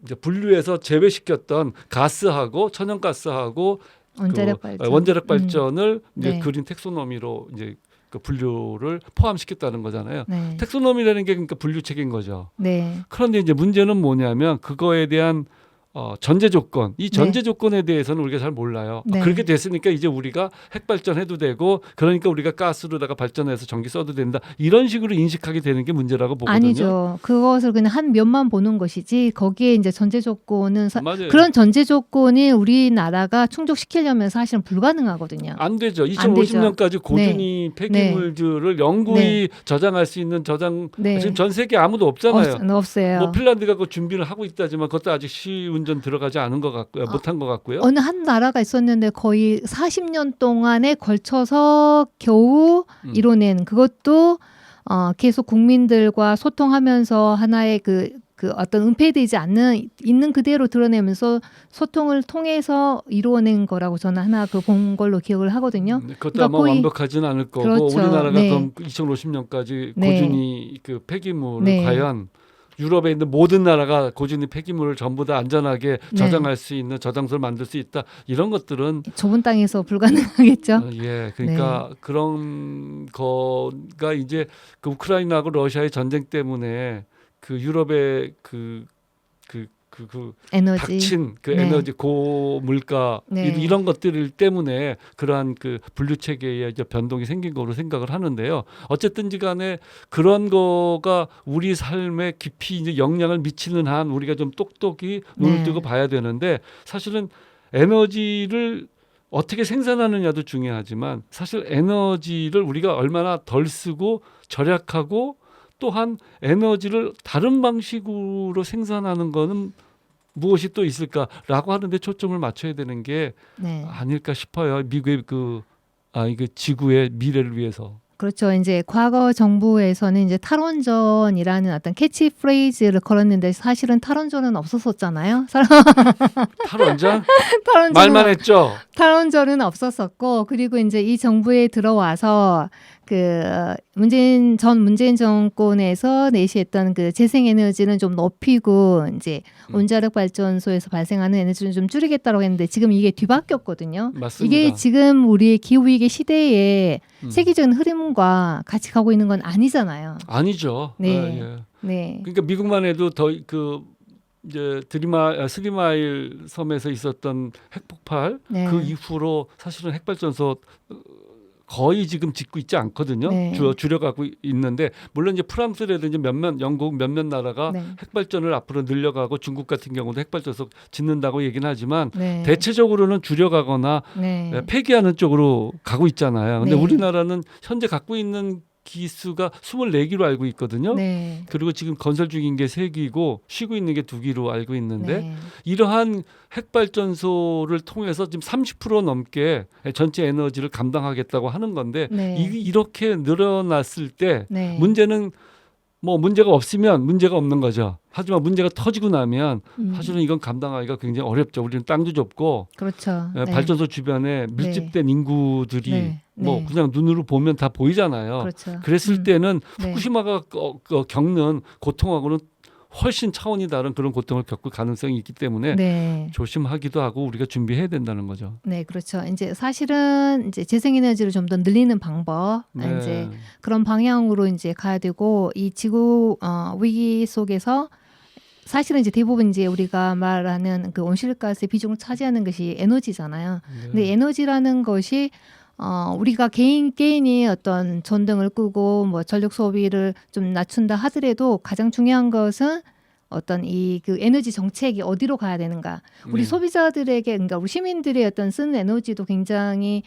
Speaker 2: 이제 분류해서 제외시켰던 가스하고 천연가스하고 원자력 발전을 이제
Speaker 1: 네.
Speaker 2: 그린 텍소노미로 이제 그 분류를 포함시켰다는 거잖아요.
Speaker 1: 네.
Speaker 2: 텍소노미라는 게 그러니까 분류책인 거죠.
Speaker 1: 네.
Speaker 2: 그런데 이제 문제는 뭐냐면 그거에 대한 전제 조건, 이 전제 조건에 대해서는 우리가 잘 몰라요.
Speaker 1: 네.
Speaker 2: 그렇게 됐으니까 이제 우리가 핵 발전해도 되고, 그러니까 우리가 가스로다가 발전해서 전기 써도 된다. 이런 식으로 인식하게 되는 게 문제라고 보거든요.
Speaker 1: 아니죠. 그것을 그냥 한 면만 보는 것이지 거기에 이제 전제 조건은
Speaker 2: 맞아요.
Speaker 1: 그런 전제 조건이 우리나라가 충족시키려면 사실은 불가능하거든요.
Speaker 2: 안 되죠.
Speaker 1: 안 되죠.
Speaker 2: 2050년까지 고준위 폐기물들을 영구히 저장할 수 있는 지금 전 세계 아무도 없잖아요.
Speaker 1: 없어요.
Speaker 2: 뭐 핀란드가 그 준비를 하고 있다지만 그것도 아직 시운전 들어가지 않은 것 같고요. 못한 것 같고요.
Speaker 1: 어느 한 나라가 있었는데 거의 40년 동안에 걸쳐서 겨우 이뤄낸 그것도 계속 국민들과 소통하면서 하나의 그 어떤 은폐되지 않는 있는 그대로 드러내면서 소통을 통해서 이루어낸 거라고 저는 하나 본 걸로 기억을 하거든요.
Speaker 2: 그것도
Speaker 1: 그러니까
Speaker 2: 아마 완벽하지는 않을 거고
Speaker 1: 그렇죠.
Speaker 2: 우리나라가
Speaker 1: 네.
Speaker 2: 그럼 2050년까지
Speaker 1: 네.
Speaker 2: 고준위 그 폐기물을
Speaker 1: 네.
Speaker 2: 과연 유럽에 있는 모든 나라가 고준위 폐기물을 전부 다 안전하게 저장할 수 있는 저장소를 만들 수 있다. 이런 것들은
Speaker 1: 좁은 땅에서 불가능하겠죠.
Speaker 2: 예, 그러니까 그런 거가 이제 그 우크라이나하고 러시아의 전쟁 때문에 그 유럽의 그
Speaker 1: 에너지.
Speaker 2: 닥친 그
Speaker 1: 네.
Speaker 2: 에너지 고물가
Speaker 1: 네.
Speaker 2: 이런 것들 때문에 그러한 그 분류 체계의 이제 변동이 생긴 거로 생각을 하는데요. 어쨌든지 간에 그런 거가 우리 삶에 깊이 이제 영향을 미치는 한 우리가 좀 똑똑히 눈을
Speaker 1: 네.
Speaker 2: 뜨고 봐야 되는데 사실은 에너지를 어떻게 생산하느냐도 중요하지만 사실 에너지를 우리가 얼마나 덜 쓰고 절약하고 또한 에너지를 다른 방식으로 생산하는 거는 무엇이 또 있을까라고 하는데 초점을 맞춰야 되는 게
Speaker 1: 네.
Speaker 2: 아닐까 싶어요. 미국의 이게 지구의 미래를 위해서.
Speaker 1: 그렇죠. 이제 과거 정부에서는 이제 탈원전이라는 어떤 캐치프레이즈를 걸었는데 사실은 탈원전은 없었었잖아요.
Speaker 2: 탈원전
Speaker 1: 탈원전은
Speaker 2: 말만 했죠.
Speaker 1: 탈원전은 없었었고 그리고 이제 이 정부에 들어와서 그 문재인 정권에서 내시했던 그 재생에너지는 좀 높이고 이제 원자력 발전소에서 발생하는 에너지를 좀 줄이겠다고 했는데 지금 이게 뒤바뀌었거든요.
Speaker 2: 맞습니다.
Speaker 1: 이게 지금 우리의 기후 위기 시대에 세계적인 흐름과 같이 가고 있는 건 아니잖아요.
Speaker 2: 아니죠.
Speaker 1: 네.
Speaker 2: 예.
Speaker 1: 네.
Speaker 2: 그러니까 미국만 해도 이제 스리마일 섬에서 있었던 핵폭발
Speaker 1: 네.
Speaker 2: 그 이후로 사실은 핵발전소 거의 지금 짓고 있지 않거든요.
Speaker 1: 네.
Speaker 2: 줄여가고 있는데 물론 이제 프랑스라든지 영국 몇몇 나라가
Speaker 1: 네.
Speaker 2: 핵발전을 앞으로 늘려가고 중국 같은 경우도 핵발전소 짓는다고 얘기는 하지만
Speaker 1: 네.
Speaker 2: 대체적으로는 줄여가거나
Speaker 1: 네.
Speaker 2: 폐기하는 쪽으로 가고 있잖아요. 근데
Speaker 1: 네.
Speaker 2: 우리나라는 현재 갖고 있는 기수가 24기로 알고 있거든요.
Speaker 1: 네.
Speaker 2: 그리고 지금 건설 중인 게 3기고 쉬고 있는 게 2기로 알고 있는데
Speaker 1: 네.
Speaker 2: 이러한 핵발전소를 통해서 지금 30% 넘게 전체 에너지를 감당하겠다고 하는 건데
Speaker 1: 네.
Speaker 2: 이렇게 늘어났을 때
Speaker 1: 네.
Speaker 2: 문제는 뭐 문제가 없으면 문제가 없는 거죠. 하지만 문제가 터지고 나면 사실은 이건 감당하기가 굉장히 어렵죠. 우리는 땅도 좁고
Speaker 1: 그렇죠. 네.
Speaker 2: 발전소 주변에 밀집된 인구들이
Speaker 1: 네.
Speaker 2: 뭐
Speaker 1: 네.
Speaker 2: 그냥 눈으로 보면 다 보이잖아요.
Speaker 1: 그렇죠.
Speaker 2: 그랬을 때는
Speaker 1: 네.
Speaker 2: 후쿠시마가 겪는 고통하고는 훨씬 차원이 다른 그런 고통을 겪을 가능성이 있기 때문에
Speaker 1: 네.
Speaker 2: 조심하기도 하고 우리가 준비해야 된다는 거죠.
Speaker 1: 네, 그렇죠. 이제 사실은 이제 재생에너지를 좀 더 늘리는 방법,
Speaker 2: 네.
Speaker 1: 이제 그런 방향으로 이제 가야 되고 이 지구 위기 속에서 사실은 이제 대부분 이제 우리가 말하는 그 온실가스의 비중을 차지하는 것이 에너지잖아요.
Speaker 2: 네.
Speaker 1: 근데 에너지라는 것이 우리가 개인이 어떤 전등을 끄고 뭐 전력 소비를 좀 낮춘다 하더라도 가장 중요한 것은 어떤 그 에너지 정책이 어디로 가야 되는가. 우리
Speaker 2: 네.
Speaker 1: 소비자들에게, 그러니까 우리 시민들의 어떤 쓰는 에너지도 굉장히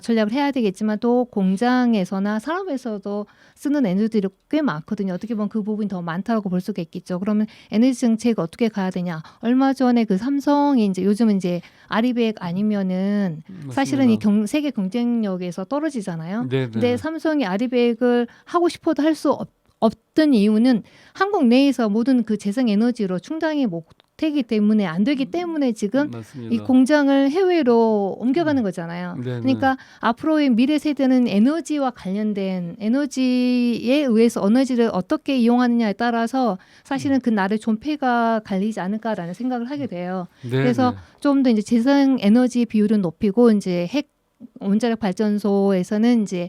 Speaker 1: 전략을 해야 되겠지만 또 공장에서나 산업에서도 쓰는 에너지들이 꽤 많거든요. 어떻게 보면 그 부분이 더 많다고 볼 수가 있겠죠. 그러면 에너지 정책 어떻게 가야 되냐. 얼마 전에 그 삼성이 이제 요즘은 이제 아리백 아니면은 사실은 이 세계 경쟁력에서 떨어지잖아요.
Speaker 2: 네,
Speaker 1: 근데 삼성이 아리백을 하고 싶어도 할 수 없던 이유는 한국 내에서 모든 그 재생에너지로 충당이 못되기 때문에 안 되기 때문에 지금
Speaker 2: 맞습니다.
Speaker 1: 이 공장을 해외로 옮겨가는 거잖아요.
Speaker 2: 네네.
Speaker 1: 그러니까 앞으로의 미래 세대는 에너지와 관련된 에너지에 의해서 에너지를 어떻게 이용하느냐에 따라서 사실은 그 나라의 존폐가 갈리지 않을까라는 생각을 하게 돼요.
Speaker 2: 네,
Speaker 1: 그래서
Speaker 2: 네.
Speaker 1: 좀 더 이제 재생에너지 비율은 높이고 이제 원자력 발전소에서는 이제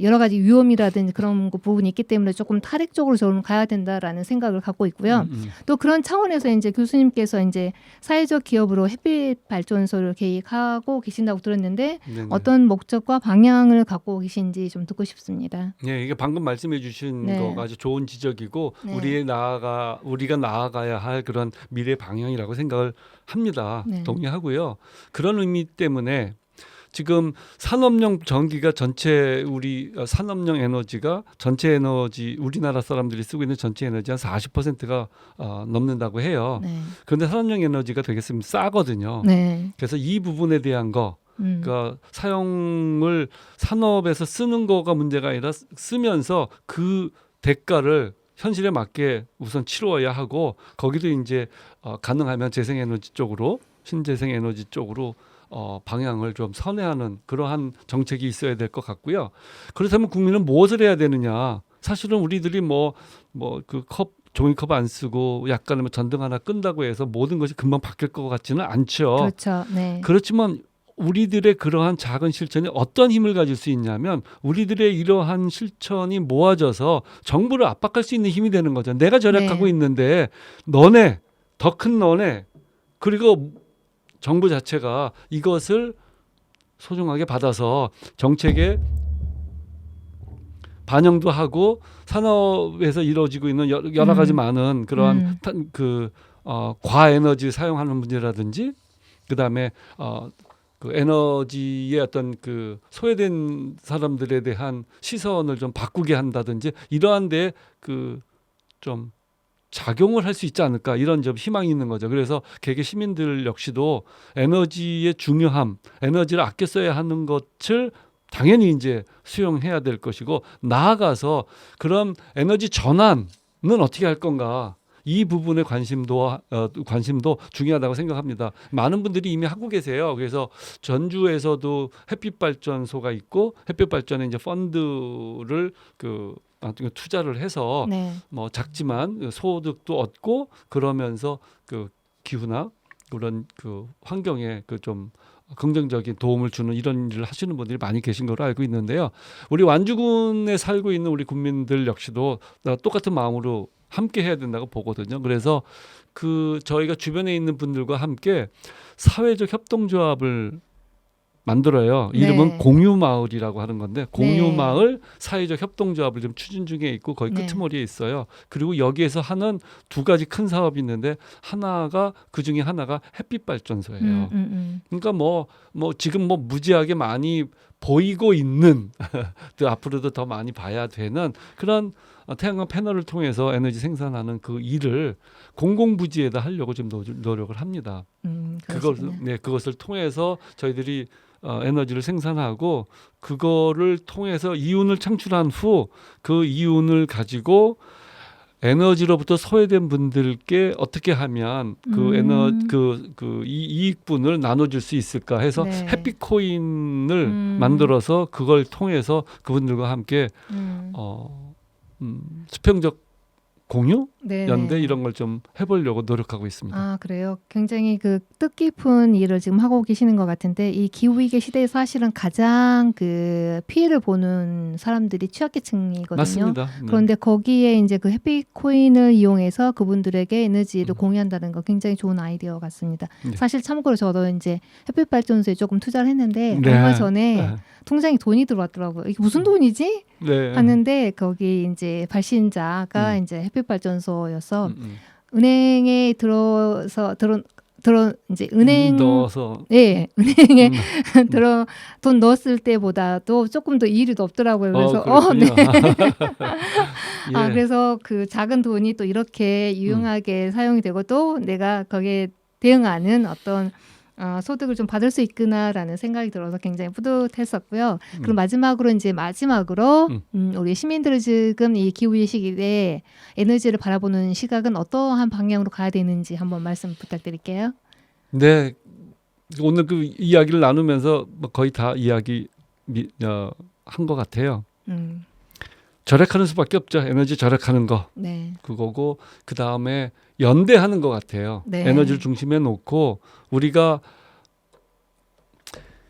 Speaker 1: 여러 가지 위험이라든지 그런 부분이 있기 때문에 조금 탈핵 쪽으로 좀 가야 된다라는 생각을 갖고 있고요. 또 그런 차원에서 이제 교수님께서 이제 사회적 기업으로 햇빛 발전소를 계획하고 계신다고 들었는데
Speaker 2: 네네.
Speaker 1: 어떤 목적과 방향을 갖고 계신지 좀 듣고 싶습니다.
Speaker 2: 네, 이게 방금 말씀해주신
Speaker 1: 네.
Speaker 2: 거가 아주 좋은 지적이고
Speaker 1: 네.
Speaker 2: 우리가 나아가야 할 그런 미래 방향이라고 생각을 합니다.
Speaker 1: 네.
Speaker 2: 동의하고요. 그런 의미 때문에 지금 산업용 전기가 산업용 에너지가 전체 에너지 우리나라 사람들이 쓰고 있는 전체 에너지 한 40%가 넘는다고 해요.
Speaker 1: 네.
Speaker 2: 그런데 산업용 에너지가 되게 싸거든요.
Speaker 1: 네.
Speaker 2: 그래서 이 부분에 대한 거 그러니까 사용을 산업에서 쓰는 거가 문제가 아니라 쓰면서 그 대가를 현실에 맞게 우선 치루어야 하고 거기도 이제 가능하면 재생에너지 쪽으로 신재생에너지 쪽으로 방향을 좀 선회하는 그러한 정책이 있어야 될 것 같고요. 그렇다면 국민은 무엇을 해야 되느냐? 사실은 우리들이 종이컵 안 쓰고 약간 전등 하나 끈다고 해서 모든 것이 금방 바뀔 것 같지는 않죠.
Speaker 1: 그렇죠. 네.
Speaker 2: 그렇지만 우리들의 그러한 작은 실천이 어떤 힘을 가질 수 있냐면 우리들의 이러한 실천이 모아져서 정부를 압박할 수 있는 힘이 되는 거죠. 내가 절약하고
Speaker 1: 네.
Speaker 2: 있는데 너네 더 큰 논에 그리고 정부 자체가 이것을 소중하게 받아서 정책에 반영도 하고 산업에서 이루어지고 있는 여러 가지 많은 그러한 과에너지 사용하는 문제라든지 그다음에 그 에너지의 어떤 그 소외된 사람들에 대한 시선을 좀 바꾸게 한다든지 이러한 데 그 좀 작용을 할 수 있지 않을까 이런 좀 희망이 있는 거죠. 그래서 개개 시민들 역시도 에너지의 중요함, 에너지를 아껴 써야 하는 것을 당연히 이제 수용해야 될 것이고 나아가서 그런 에너지 전환은 어떻게 할 건가 이 부분에 관심도 중요하다고 생각합니다. 많은 분들이 이미 하고 계세요. 그래서 전주에서도 햇빛 발전소가 있고 햇빛 발전에 이제 펀드를 투자를 해서
Speaker 1: 네.
Speaker 2: 뭐 작지만 소득도 얻고 그러면서 그 기후나 그런 그 환경에 그 좀 긍정적인 도움을 주는 이런 일을 하시는 분들이 많이 계신 걸로 알고 있는데요. 우리 완주군에 살고 있는 우리 국민들 역시도 똑같은 마음으로 함께 해야 된다고 보거든요. 그래서 그 저희가 주변에 있는 분들과 함께 사회적 협동조합을 만들어요. 이름은
Speaker 1: 네.
Speaker 2: 공유마을이라고 하는 건데 공유마을
Speaker 1: 네.
Speaker 2: 사회적 협동조합을 지금 추진 중에 있고 거의
Speaker 1: 네.
Speaker 2: 끄트머리에 있어요. 그리고 여기에서 하는 두 가지 큰 사업이 있는데 하나가 그중에 하나가 햇빛 발전소예요. 그러니까 뭐 지금 뭐 무지하게 많이 보이고 있는 또 앞으로도 더 많이 봐야 되는 그런 태양광 패널을 통해서 에너지 생산하는 그 일을 공공부지에다 하려고 지금 노력을 합니다. 그것을 통해서 저희들이 에너지를 생산하고 그거를 통해서 이윤을 창출한 후 그 이윤을 가지고 에너지로부터 소외된 분들께 어떻게 하면 그 이익분을 나눠줄 수 있을까 해서
Speaker 1: 네.
Speaker 2: 햇빛 코인을 만들어서 그걸 통해서 그분들과 함께 수평적 공유,
Speaker 1: 네네.
Speaker 2: 연대 이런 걸 좀 해보려고 노력하고 있습니다.
Speaker 1: 아, 그래요. 굉장히 그 뜻깊은 일을 지금 하고 계시는 것 같은데 이 기후위기 시대에 사실은 가장 그 피해를 보는 사람들이 취약계층이거든요.
Speaker 2: 맞습니다. 네.
Speaker 1: 그런데 거기에 이제 그 햇빛 코인을 이용해서 그분들에게 에너지를 공유한다는 거 굉장히 좋은 아이디어 같습니다.
Speaker 2: 네.
Speaker 1: 사실 참고로 저도 이제 햇빛 발전소에 조금 투자를 했는데
Speaker 2: 네.
Speaker 1: 얼마 전에
Speaker 2: 네.
Speaker 1: 통장에 돈이 들어왔더라고요. 이게 무슨 돈이지?
Speaker 2: 네.
Speaker 1: 하는데 거기 이제 발신자가 이제 햇빛 발전소여서
Speaker 2: 음.
Speaker 1: 은행에 들어 이제 은행
Speaker 2: 넣어서
Speaker 1: 예, 은행에 들어 돈 넣었을 때보다도 조금 더 이율이 높더라고요. 그래서
Speaker 2: 그렇군요.
Speaker 1: 네.
Speaker 2: 예.
Speaker 1: 아, 그래서 그 작은 돈이 또 이렇게 유용하게 사용이 되고 또 내가 거기에 대응하는 어떤 소득을 좀 받을 수 있구나라는 생각이 들어서 굉장히 뿌듯했었고요. 그럼 마지막으로 우리 시민들은 지금 이 기후위기 시기에 에너지를 바라보는 시각은 어떠한 방향으로 가야 되는지 한번 말씀 부탁드릴게요.
Speaker 2: 네, 오늘 그 이야기를 나누면서 뭐 거의 다 이야기 한 것 같아요. 절약하는 수밖에 없죠. 에너지 절약하는 거.
Speaker 1: 네.
Speaker 2: 그거고 그 다음에 연대하는 것 같아요.
Speaker 1: 네.
Speaker 2: 에너지를 중심에 놓고 우리가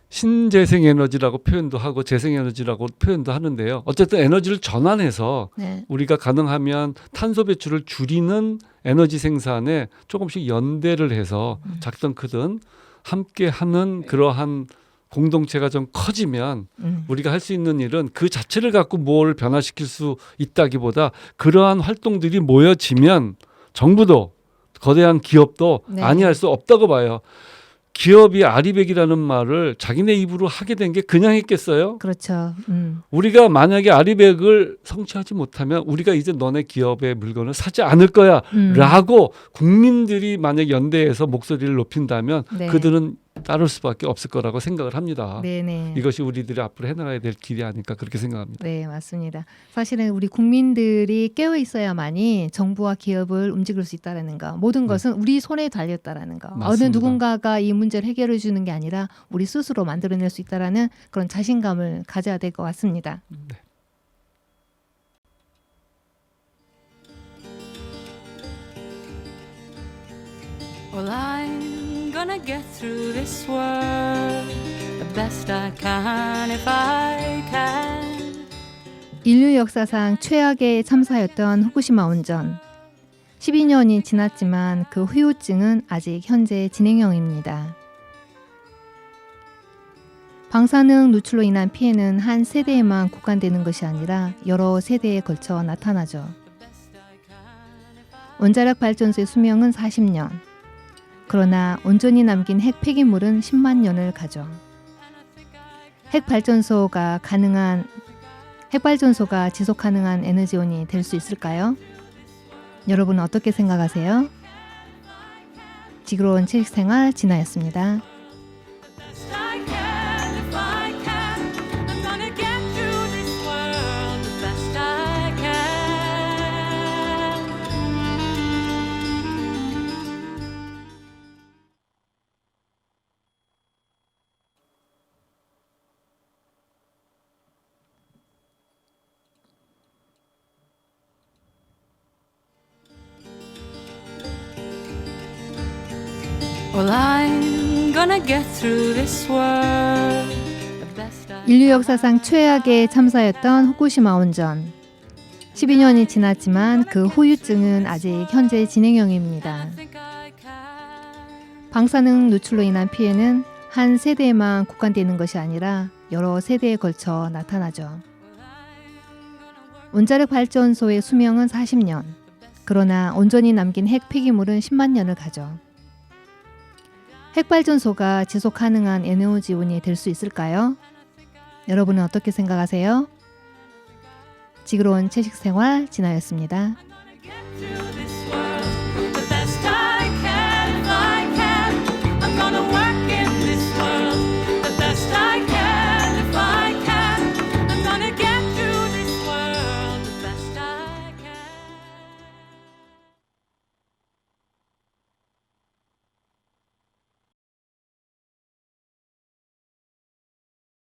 Speaker 2: 신재생에너지라고 표현도 하고 재생에너지라고 표현도 하는데요. 어쨌든 에너지를 전환해서
Speaker 1: 네.
Speaker 2: 우리가 가능하면 탄소 배출을 줄이는 에너지 생산에 조금씩 연대를 해서 작든 크든 함께하는 그러한 공동체가 좀 커지면 우리가 할 수 있는 일은 그 자체를 갖고 뭘 변화시킬 수 있다기보다 그러한 활동들이 모여지면 정부도 거대한 기업도
Speaker 1: 네.
Speaker 2: 아니할 수 없다고 봐요. 기업이 아리백이라는 말을 자기네 입으로 하게 된 게 그냥 했겠어요?
Speaker 1: 그렇죠.
Speaker 2: 우리가 만약에 아리백을 성취하지 못하면 우리가 이제 너네 기업의 물건을 사지 않을 거야 라고 국민들이 만약 연대해서 목소리를 높인다면
Speaker 1: 네.
Speaker 2: 그들은 따를 수밖에 없을 거라고 생각을 합니다.
Speaker 1: 네네.
Speaker 2: 이것이 우리들이 앞으로 해나가야 될 길이 아닐까 그렇게 생각합니다.
Speaker 1: 네, 맞습니다. 사실은 우리 국민들이 깨어 있어야만이 정부와 기업을 움직일 수 있다는 거. 모든 것은 우리 손에 달렸다라는 거. 어느
Speaker 2: 맞습니다.
Speaker 1: 누군가가 이 문제를 해결해 주는 게 아니라 우리 스스로 만들어낼 수 있다라는 그런 자신감을 가져야 될 것 같습니다.
Speaker 2: 네.
Speaker 4: Well, I'm gonna get through this world the best I can if I can.
Speaker 1: 인류 역사상 최악의 참사였던 후쿠시마 원전. 12년이 지났지만 그 후유증은 아직 현재 진행형입니다. 방사능 누출로 인한 피해는 한 세대에만 국한되는 것이 아니라 여러 세대에 걸쳐 나타나죠. 원자력 발전소의 수명은 40년. 그러나 온전히 남긴 핵 폐기물은 10만 년을 가죠. 핵발전소가 지속 가능한 에너지원이 될 수 있을까요? 여러분은 어떻게 생각하세요? 지구로운 채식생활 진아였습니다.
Speaker 4: Best I can, if I can, I'm gonna get through this world the best I can. Well, I'm gonna get through this world the best I
Speaker 1: 인류 역사상 최악의 참사였던 후쿠시마 원전. 12년이 지났지만 그 후유증은 아직 현재 진행형입니다.
Speaker 4: think I can.
Speaker 1: 방사능 누출로 인한 피해는 한 세대에만 국한되는 것이 아니라 여러 세대에 걸쳐 나타나죠. 원자력 발전소의 수명은 40년. 그러나 온전히 남긴 핵 폐기물은 10만 년을 가죠. 핵발전소가 지속 가능한 에너지원이 될 수 있을까요? 여러분은 어떻게 생각하세요? 지구로운 채식생활 진아였습니다.